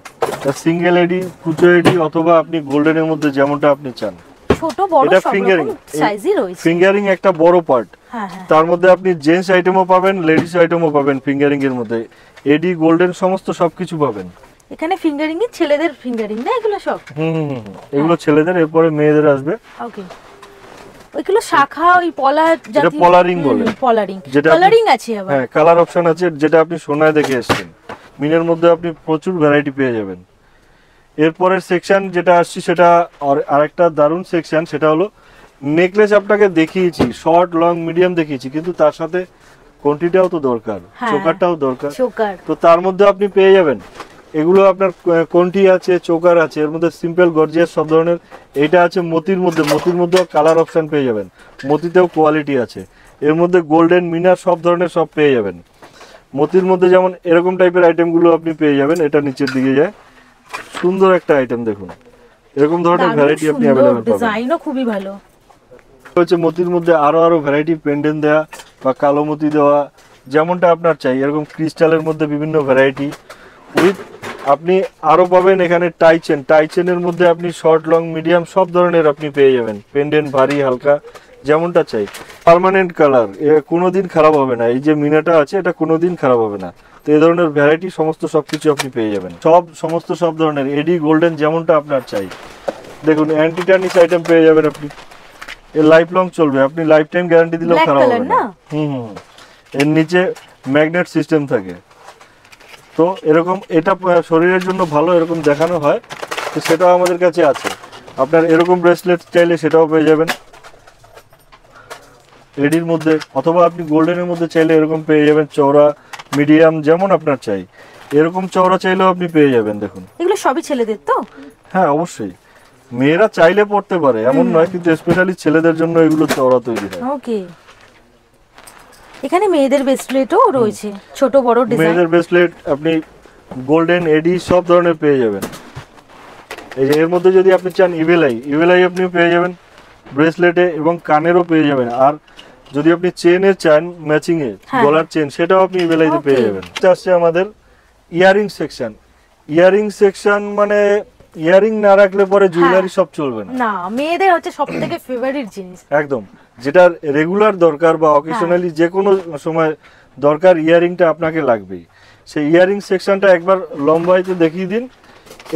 সিঙ্গেল এডি, কুচো এডি, অথবা আপনি গোল্ডেনের মধ্যে যেমনটা আপনি চান। ছোট বড় সব রকম সাইজই রয়েছে। ফিঙ্গারিং একটা বড় পার্ট, তার মধ্যে আপনি জেন্টস আইটেমও পাবেন, লেডিস আইটেমও পাবেন। ফিঙ্গারিং এর মধ্যে এডি, গোল্ডেন সমস্ত সবকিছু পাবেন। এখানে ফিঙ্গারিং এ ছেলেদের ফিঙ্গারিং না এগুলো সব? এগুলো ছেলেদের, এরপরে মেয়েদের আসবে। ওকে, ওইগুলো শাখা, ওই পলা জাতীয়, এটা পলারিং বলে। কালারিং আছে আবার, হ্যাঁ কালার অপশন আছে, যেটা আপনি সোনায় দেখে এসেছেন। মিনের মধ্যে আপনি প্রচুর ভ্যারাইটি পেয়ে যাবেন। এরপরের সেকশন যেটা আসছে সেটা আরেকটা দারুণ সেকশন, সেটা হলো নেকলেস। আপনাকে দেখিয়েছি শর্ট, লং, মিডিয়াম দেখিয়েছি, কিন্তু তার সাথে কোয়ান্টিটিটাও তো দরকার, চোকারটাও দরকার। তো তার মধ্যে আপনি পেয়ে যাবেন এগুলো, আপনার কোয়ান্টি আছে, চোকার আছে, এর মধ্যে সিম্পল, গর্জিয়াস সব ধরনের। এইটা আছে মতির মধ্যে কালার অপশন পেয়ে যাবেন, মতিতেও কোয়ালিটি আছে। এর মধ্যে গোল্ডেন, মিনার সব ধরনের সব পেয়ে যাবেন। মতির মধ্যে যেমন এরকম টাইপের আইটেমগুলো আপনি পেয়ে যাবেন। এটা নিচের দিকে যায়, সুন্দর একটা আইটেম দেখুন, এরকম ধরনের ভ্যারাইটি আপনি अवेलेबल পাবেন। ডিজাইনও খুবই ভালো হচ্ছে। মতির মধ্যে আরো ভ্যারাইটি, পেন্ডেন্ট দেওয়া বা কালো মতি দেওয়া, যেমনটা আপনার চাই, এরকম ক্রিস্টালের মধ্যে বিভিন্ন ভ্যারাইটি উইথ আপনি আরো পাবেন এখানে টাই চেনের মধ্যে আপনি শর্ট, লং, মিডিয়াম সব ধরনের আপনি পেয়ে যাবেন। পেন্ডেন্ট ভারী, হালকা, যেমনটা চাই। পার্মানেন্ট কালার, কোনোদিন খারাপ হবে না। এই যে মিনাটা আছে, এটা কোনোদিন খারাপ হবে না। তো এই ধরনের ভ্যারাইটি সবকিছু আপনি পেয়ে যাবেন। সব ধরনের এডি, গোল্ডেন, যেমনটা আপনার চাই। দেখুন অ্যান্টি টার্নিশ আইটেম পেয়ে যাবেন আপনি, এর লাইফ লং চলবে, আপনি লাইফ টাইম গ্যারান্টি দিলেও খারাপ হবে না। এর নিচে ম্যাগনেট সিস্টেম থাকে। তো এরকম, এটা শরীরের জন্য ভালো, এরকম দেখানো হয়, তো সেটাও আমাদের কাছে আছে। আপনার এরকম ব্রেসলেট চাইলে সেটাও পেয়ে যাবেন। এডির মধ্যে, অথবা আপনি গোল্ডেনের মধ্যে চাইলে এরকম পেয়ে যাবেন, চওড়া মিডিয়াম যেমন আপনার চাই এরকম চওড়া চাইলেও আপনি পেয়ে যাবেন। দেখুন এগুলো সবই ছেলেদের তো? হ্যাঁ অবশ্যই, মেয়েরা চাইলে পড়তে পারে এমন নয়, কিন্তু স্পেশালি ছেলেদের জন্য এগুলো চওড়া তৈরি হয়। ওকে, এখানে মেয়েদের ব্রেসলেটও রয়েছে, ছোট বড় ডিজাইন। মেয়েদের ব্রেসলেট আপনি গোল্ডেন এডি সব ধরনের পেয়ে যাবেন। এই যে এর মধ্যে যদি আপনি চান ইভেলাই আপনিও পেয়ে যাবেন ব্রেসলেটে, এবং কানেরও পেয়ে যাবেন। আর যদি আপনি চেনের চান ম্যাচিং এ গলার চেন, সেটাও আপনি ইভেলাইতে পেয়ে যাবেন। এটা আসছে আমাদের ইয়ারিং সেকশন। ইয়ারিং সেকশন মানে ইয়ারিং না রাখলে পরে জুয়েলারি সব চলবে না। না, মেয়েদের হচ্ছে সবথেকে ফেভারিট জিনিস একদম, যেটা রেগুলার দরকার বা অকেশনালি যে কোনো সময় দরকার, ইয়ারিংটা আপনাকে লাগবেই। সেই ইয়ারিং সেকশনটা একবার লম্বাইতে দেখিয়ে দিন।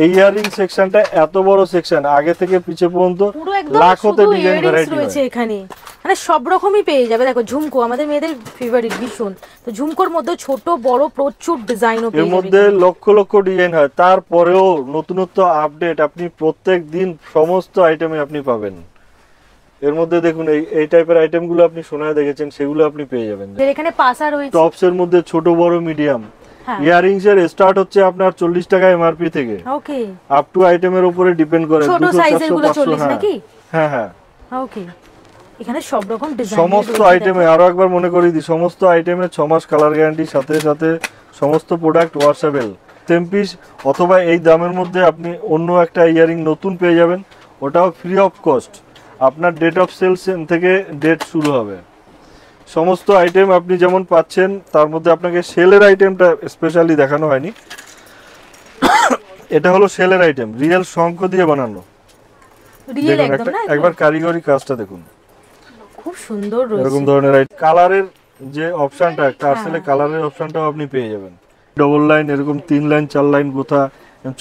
এই ইয়ারিং সেকশনটা এত বড় সেকশন, আগে থেকে পিছে পর্যন্ত পুরো একদম লাখোতে শুধু ডিজাইন ইয়ারিংস ভ্যারাইটি রয়েছে হয়। এখানে, মানে সব রকমই পেয়ে যাবে। দেখো ঝুমকো আমাদের মেয়েদের ফেভারিট ভীষণ, তো ঝুমকোর মধ্যে ছোট বড় প্রচুর ডিজাইনও এর পেয়ে যাবে। মধ্যে লক্ষ লক্ষ ডিজাইন হয়, তারপরেও নতুনত্ব আপডেট আপনি প্রত্যেক দিন সমস্ত আইটেমে আপনি পাবেন। এর মধ্যে দেখুন এই টাইপের আইটেমগুলো আপনি সোনায় দেখেছেন, সেগুলো আপনি পেয়ে যাবেন। এখানে পাসা রয়েছে, টপস এর মধ্যে ছোট বড় মিডিয়াম। ইয়ারিংস এর স্টার্ট হচ্ছে আপনার 40 টাকা এমআরপি থেকে, ওকে, আপ টু আইটেমের উপরে ডিপেন্ড করে। ছোট 200, সাইজের 400, গুলো 500, 40 নাকি? হ্যাঁ হ্যাঁ, ওকে। এখানে সব রকম ডিজাইন, সমস্ত আইটেমে আরো একবার মনে করিয়ে দিই, সমস্ত আইটেমে 6 মাস কালার গ্যারান্টি, সাথে সাথে সমস্ত প্রোডাক্ট ওয়াশেবল। সেম পিস অথবা এই দামের মধ্যে আপনি অন্য একটা ইয়ারিং নতুন পেয়ে যাবেন, ওটাও ফ্রি অফ কস্ট। আপনার ডেট অফ সেল থেকে ডেট শুরু হবে। সমস্ত আইটেম আপনি যেমন পাচ্ছেন, তার মধ্যে আপনাকে সেলের আইটেমটা স্পেশালি দেখানো হয়নি। এটা হলো সেলের আইটেম, রিয়েল শঙ্খ দিয়ে বানানো। রিয়েল দেখুন একদম না, একবার কারিগরি কাজটা দেখুন, খুব সুন্দর রয়েছে। এরকম ধরনের কালারের যে অপশনটা, টার্সেলে কালারের অপশনটাও আপনি পেয়ে যাবেন। ডবল লাইন, এরকম 3 লাইন 4 লাইন গোথা,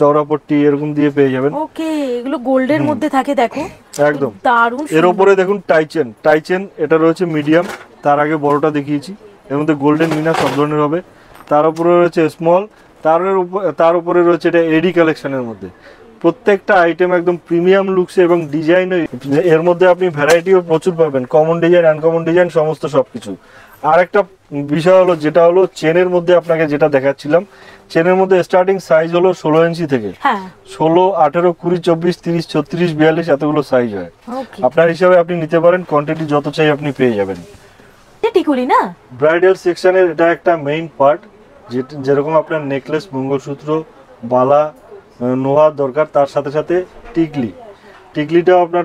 চওড়া পট্টি এরকম দিয়ে পেয়ে যাবেন। ওকে, এগুলো গোল্ডের মধ্যে থাকে, দেখো একদম দারুণ। এর উপরে দেখুন টাইচেন, এটা রয়েছে মিডিয়াম, তার আগে বড়টা দেখিয়েছি। এর মধ্যে গোল্ডেন মিনা সব ধরনের হবে। তার উপরে রয়েছে স্মল, তার উপরে রয়েছে এটা এডি কালেকশনের মধ্যে। প্রত্যেকটা আইটেম একদম প্রিমিয়াম লুকসে এবং ডিজাইন। এর মধ্যে আপনি ভ্যারাইটিও প্রচুর পাবেন, কমন ডিজাইন আনকমন ডিজাইন সমস্ত সবকিছু। আর একটা বিষয় হলো, যেটা হলো চেনের মধ্যে আপনাকে যেটা দেখাচ্ছিলাম, চেনের মধ্যে স্টার্টিং সাইজ হলো 16 ইঞ্চি থেকে। 16, 18, 20, 24, 30, 36, 42 এতগুলো সাইজ হয়। আপনার হিসাবে আপনি নিতে পারেন, কোয়ান্টিটি যত চাই আপনি পেয়ে যাবেন। টিকুলি না, ব্রাইডাল সেকশনের এটা একটা মেইন পার্ট। যেরকম আপনার নেকলেস, মঙ্গলসূত্র, বালা, নোয়া দরকার, তার সাথে সাথে টিকলিটাও আপনার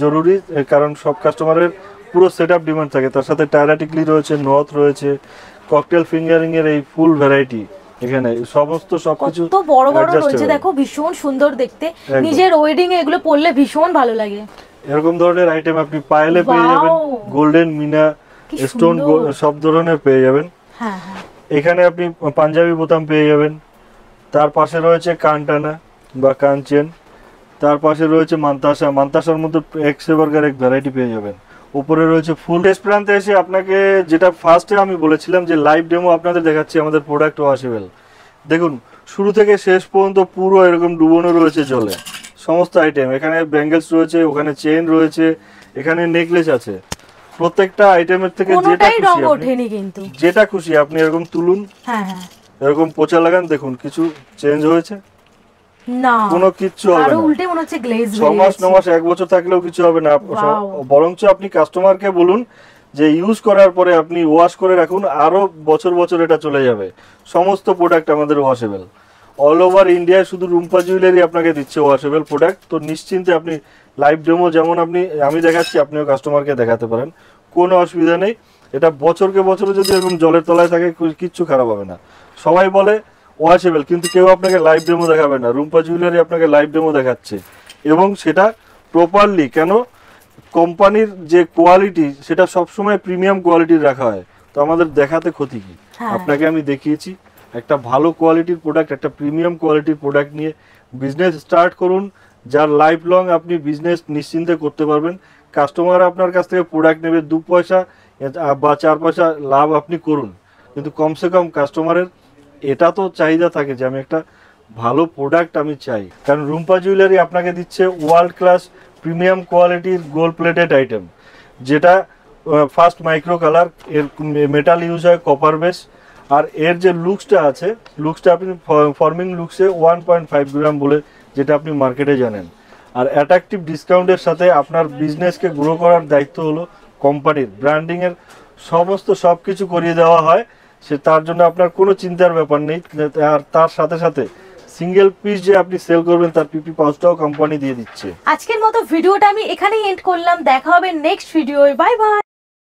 জরুরি, কারণ সব কাস্টমারের পুরো সেটআপ ডিমান্ড থাকে। তার সাথে টায়রা টিকলি রয়েছে, নথ রয়েছে, ককটেল ফিঙ্গারিং এর এই ফুল ভ্যারাইটি। এখানে সমস্ত সবকিছু কত বড় বড় রয়েছে, দেখো ভীষণ সুন্দর দেখতে। নিজের ওয়েডিং এ এগুলো পরলে ভীষণ ভালো লাগে। এরকম ধরনের আইটেম আপনি পায়েলে পেয়ে যাবেন, গোল্ডেন মিনা, স্টোন সব ধরনের পেয়ে যাবেন। হ্যাঁ হ্যাঁ, এখানে আপনি পাঞ্জাবি বোতাম পেয়ে যাবেন। তার পাশে রয়েছে কানটানা বা কানচেন, তার পাশে রয়েছে মান্তাসার মধ্যে এক সেবারকার এক ভ্যারাইটি পেয়ে যাবেন। উপরে রয়েছে ফুল। শেষ প্রান্তে এসে আপনাকে যেটা ফার্স্টে আমি বলেছিলাম যে লাইভ ডেমো আপনাদের দেখাচ্ছি আমাদের প্রোডাক্ট ওয়াশেবল। দেখুন শুরু থেকে শেষ পর্যন্ত পুরো এরকম ডুবোনো রয়েছে জলে সমস্ত আইটেম। এখানে ব্যাঙ্গেলস রয়েছে, ওখানে চেইন রয়েছে, এখানে নেকলেস আছে। প্রত্যেকটা আইটেমের থেকে যেটা খুশি আপনি এরকম তুলুন, এরকম পোঁচা লাগান। দেখুন কিছু চেঞ্জ হয়েছে না, কোনো কিচ্ছু হবে না। উল্টে মনে হচ্ছে গ্লেজ। 6 মাস 9 মাস 1 বছর থাকলেও কিছু হবে না। বরঞ্চ আপনি কাস্টমারকে বলুন যে ইউজ করার পরে আপনি ওয়াশ করে রাখুন, আরো বছর বছর এটা চলে যাবে। সমস্ত প্রোডাক্ট আমাদের ওয়াশেবল অল ওভার ইন্ডিয়ায়। শুধু রুম্পা জুয়েলারি আপনাকে দিচ্ছে ওয়াশেবল প্রোডাক্ট। তো নিশ্চিন্তে আপনি লাইভ ডেমো যেমন আমি দেখাচ্ছি, আপনিও কাস্টমারকে দেখাতে পারেন, কোনো অসুবিধা নেই। এটা বছরকে বছরে যদি এরকম জলের তলায় থাকে কিচ্ছু খারাপ হবে না। সবাই বলে ওয়াশেবল, কিন্তু কেউ আপনাকে লাইভ ডেমো দেখাবে না। রুম্পা জুয়েলারি আপনাকে লাইভ ডেমো দেখাচ্ছে, এবং সেটা প্রপারলি। কেন? কোম্পানির যে কোয়ালিটি সেটা সবসময় প্রিমিয়াম কোয়ালিটির রাখা হয়। তো আমাদের দেখাতে ক্ষতি কি? আপনাকে আমি দেখিয়েছি একটা ভালো কোয়ালিটির প্রোডাক্ট, একটা প্রিমিয়াম কোয়ালিটির প্রোডাক্ট নিয়ে বিজনেস স্টার্ট করুন, যার লাইফ লং আপনি বিজনেস নিশ্চিন্তে করতে পারবেন। কাস্টমার আপনার কাছ থেকে প্রোডাক্ট নেবে, 2 পয়সা বা 4 পয়সা লাভ আপনি করুন, কিন্তু কমসে কম কাস্টমারের এটা তো চাহিদা থাকে যে আমি একটা ভালো প্রোডাক্ট আমি চাই। কারণ রুম্পা জুয়েলারি আপনাকে দিচ্ছে ওয়ার্ল্ড ক্লাস প্রিমিয়াম কোয়ালিটির গোল্ড প্লেটেড আইটেম, যেটা ফার্স্ট মাইক্রো কালার, এর মেটাল ইউজ হয় কপার বেস। আর এর যে লুকসটা আছে, লুকসটা আপনি ফর্মিং লুকসে 1.5 গ্রাম বলে যেটা আপনি মার্কেটে জানেন। আর অ্যাট্রাকটিভ ডিসকাউন্টের সাথে আপনার বিজনেসকে গ্রো করার দায়িত্ব হলো কোম্পানির। ব্র্যান্ডিংয়ের সব কিছু করিয়ে দেওয়া হয়, সে তার জন্য আপনার কোনো চিন্তার ব্যাপার নেই। আর তার সাথে সাথে সিঙ্গেল পিস যে আপনি সেল করবেন তার পিপি পাউচটাও কোম্পানি দিয়ে দিচ্ছে। আজকের মতো ভিডিওটা আমি এখানেই এন্ড করলাম, দেখা হবে নেক্সট ভিডিওয়, বাই বাই।